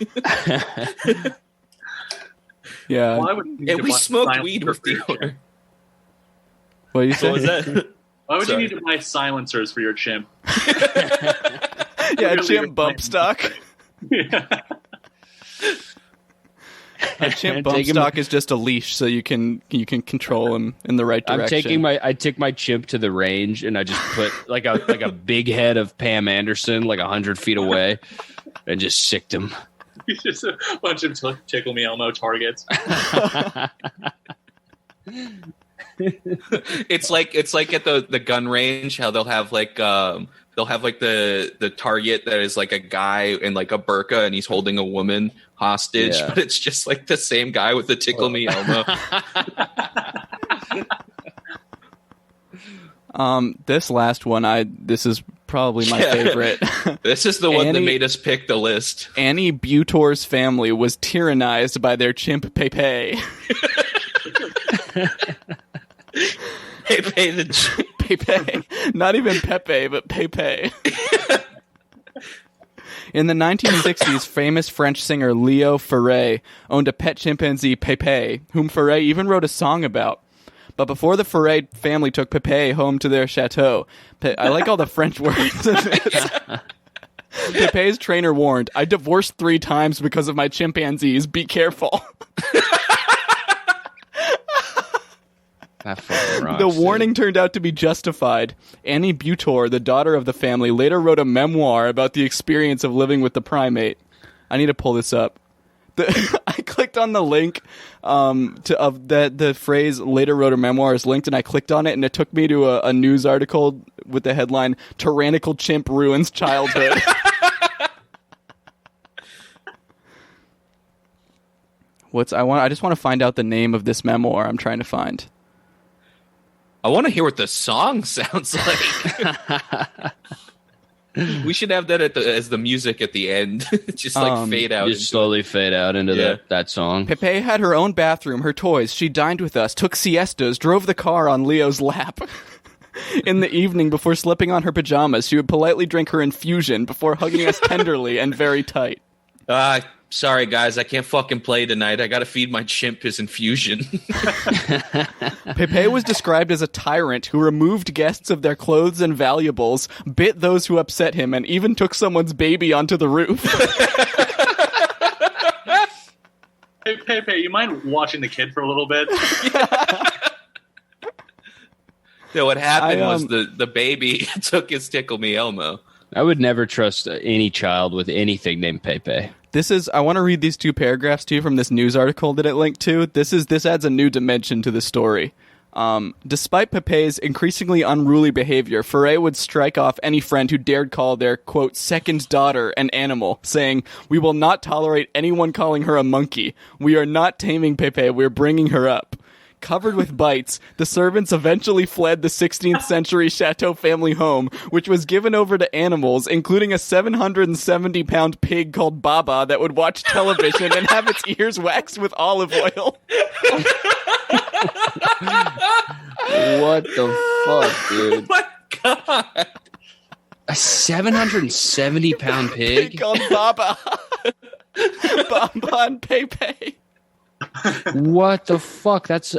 Yeah. Why would you need And to we buy smoked silencer weed with for your the owner. chimp? What do you What say? was that? Why would Sorry. you need to buy silencers for your chimp? Yeah, Really chimp bump explain. stock. A chimp bump Take him- stock is just a leash, so you can control him in the right direction. I took my chimp to the range and I just put like a big head of Pam Anderson like 100 feet away and just sicked him. It's just a bunch of Tickle Me Elmo targets. It's like at the gun range how they'll have like the target that is like a guy in like a burqa and he's holding a woman hostage, Yeah. but it's just like the same guy with the Tickle Me Elmo. This last one, this is probably my favorite. This is the one that Annie- made us pick the list. Annie Butor's family was tyrannized by their chimp Pepe. Pepe the chimp. Pepe. Not even Pepe, but Pepe. In the 1960s, famous French singer Leo Ferré owned a pet chimpanzee, Pepe, whom Ferré even wrote a song about. But before the Ferré family took Pepe home to their chateau, I like all the French words in this. Pepe's trainer warned, "I divorced 3 times because of my chimpanzees. Be careful." That fucking rocks, The dude. warning turned out to be justified. Annie Butor, the daughter of the family, later wrote a memoir about the experience of living with the primate. I need to pull this up. I clicked on the link the phrase "later wrote a memoir" is linked, and I clicked on it, and it took me to a news article with the headline "Tyrannical Chimp Ruins Childhood." I just want to find out the name of this memoir I'm trying to find. I want to hear what the song sounds like. We should have that as the music at the end. Just like fade out. Just slowly fade out into Yeah. that song. Pepe had her own bathroom, her toys. She dined with us, took siestas, drove the car on Leo's lap. In the evening, before slipping on her pajamas, she would politely drink her infusion before hugging us tenderly and very tight. Sorry guys, I can't fucking play tonight. I gotta feed my chimp his infusion. Pepe was described as a tyrant who removed guests of their clothes and valuables, bit those who upset him, and even took someone's baby onto the roof. Hey, Pepe, you mind watching the kid for a little bit? So what happened was I, the baby took his Tickle Me Elmo. I would never trust any child with anything named Pepe. I want to read these 2 paragraphs to you from this news article that it linked to. This adds a new dimension to the story. Despite Pepe's increasingly unruly behavior, Ferré would strike off any friend who dared call their, quote, second daughter an animal, saying, "We will not tolerate anyone calling her a monkey. We are not taming Pepe, we're bringing her up." Covered with bites, the servants eventually fled the 16th century Chateau family home, which was given over to animals, including a 770-pound pig called Baba that would watch television and have its ears waxed with olive oil. What the fuck, dude? My God. A 770-pound Pig pig? called Baba. Baba and Pepe. What the fuck? That's...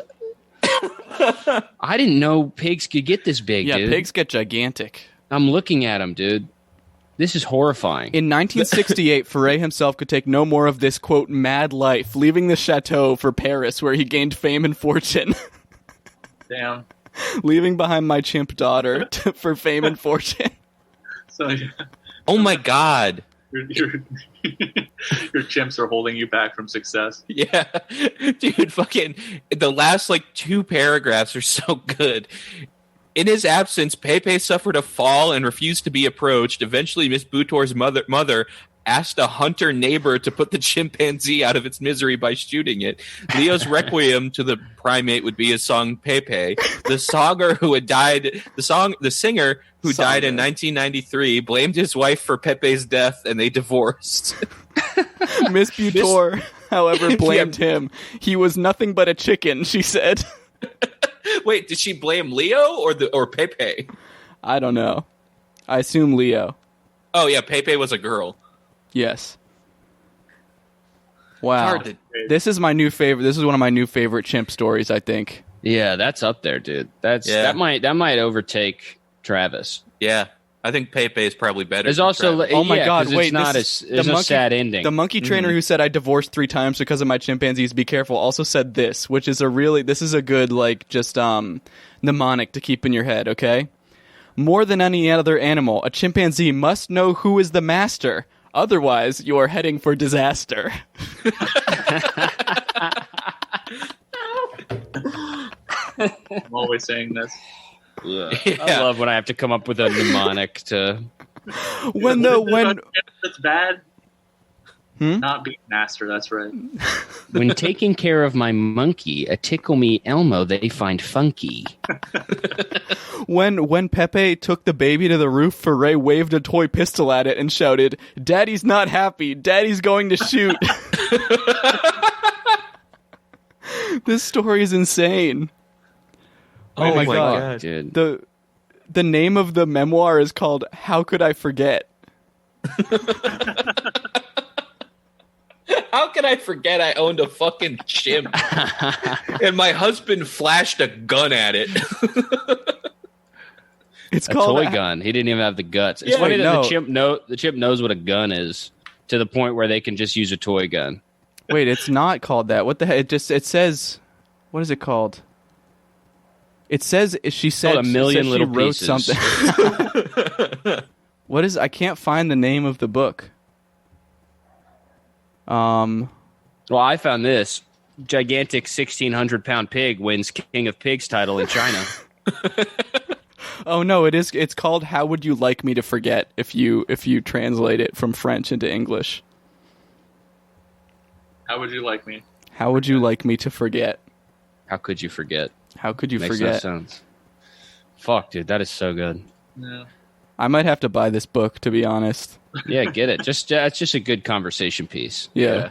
I didn't know pigs could get this big, Yeah, dude. pigs get gigantic. I'm looking at them, dude. This is horrifying. In 1968, Ferré himself could take no more of this, quote, mad life, leaving the chateau for Paris, where he gained fame and fortune. Damn. Leaving behind my chimp daughter for fame and fortune. So Oh my God. your chimps are holding you back from success. Yeah. Dude, fucking the last like 2 paragraphs are so good. In his absence, Pepe suffered a fall and refused to be approached. Eventually, Miss Butor's mother asked a hunter neighbor to put the chimpanzee out of its misery by shooting it. Leo's requiem to the primate would be his song Pepe. The singer who died in 1993 blamed his wife for Pepe's death, and they divorced. Miss Butor, however, blamed him. He was nothing but a chicken, she said. Wait, did she blame Leo or Pepe? I don't know. I assume Leo. Oh yeah, Pepe was a girl. Yes. Wow. Hard to- This is my new favorite. This is one of my new favorite chimp stories, I think. Yeah, that's up there, dude. That might overtake Travis. Yeah, I think Pepe is probably better. There's than also, Travis. Oh my God, it's wait, not this it's a sad ending. The monkey trainer who said I divorced 3 times because of my chimpanzees, be careful, also said this, which is this is a good, like, just mnemonic to keep in your head, okay? More than any other animal, a chimpanzee must know who is the master. Otherwise, you are heading for disaster. I'm always saying this. I love when I have to come up with a mnemonic to. when That's bad. Hmm? Not being master. That's right. When taking care of my monkey, a tickle me Elmo they find funky. when Pepe took the baby to the roof, Foray waved a toy pistol at it and shouted, "Daddy's not happy. Daddy's going to shoot." This story is insane. Oh my God. Dude. The name of the memoir is called How Could I Forget? How could I forget I owned a fucking chimp? And my husband flashed a gun at it. It's A called toy gun. He didn't even have the guts. It's Yeah, funny that no. the chimp knows what a gun is to the point where they can just use a toy gun. Wait, it's not called that. What the heck? It says, what is it called? It says she said called A Million she Little wrote Pieces. something. What is? I can't find the name of the book. Well, I found this. Gigantic 1,600-pound pig wins King of Pigs title in China. Oh no, it is. It's called How Would You Like Me to Forget if you translate it from French into English. How would you like me? How would you like me to forget? How could you forget? How could you Makes forget? no sense. Fuck, dude, that is so good. Yeah. I might have to buy this book, to be honest. Yeah, get it. It's just a good conversation piece. Yeah.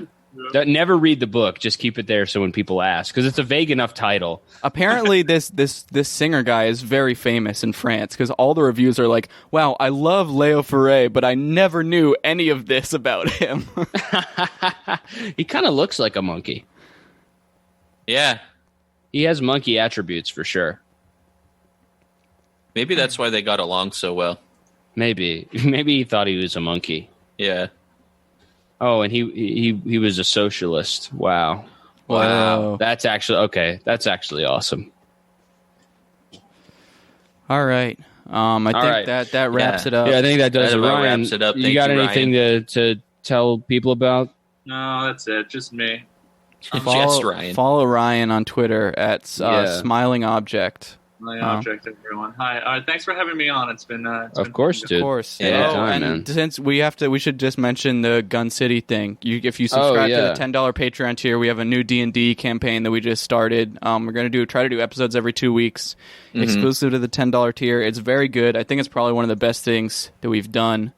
Never read the book. Just keep it there so when people ask, because it's a vague enough title. Apparently, this singer guy is very famous in France because all the reviews are like, "Wow, I love Leo Foray, but I never knew any of this about him." He kind of looks like a monkey. Yeah, He has monkey attributes for sure. maybe that's why they got along so well. Maybe he thought he was a monkey. Yeah. Oh, and he was a socialist. Wow. Wow. That's actually okay. That's actually awesome. All right. I think right. that wraps it up. Yeah, I think that does That it. about Ryan, wraps it up. you Thank got you, anything to tell people about? No, that's it. Just me. Just Ryan. Follow Ryan on Twitter at Yeah. Smiling Object. My object, everyone. Hi. Thanks for having me on. It's been. Of course, dude. Of course. Yeah. Anytime, and man. since we should just mention the Gun City thing. If you subscribe to the $10 Patreon tier, we have a new D&D campaign that we just started. We're going to try to do episodes every 2 weeks, exclusive to the $10 tier. It's very good. I think it's probably one of the best things that we've done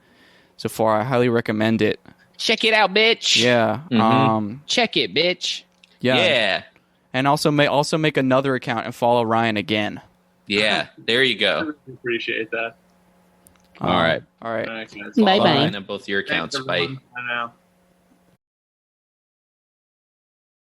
so far. I highly recommend it. Check it out, bitch. Yeah. Check it, bitch. Yeah. And also make another account and follow Ryan again. Yeah. There you I go. really appreciate that. All right. All right. All right, guys. Bye-bye. Follow Ryan on both your accounts. Thanks, Bye. everyone. I know.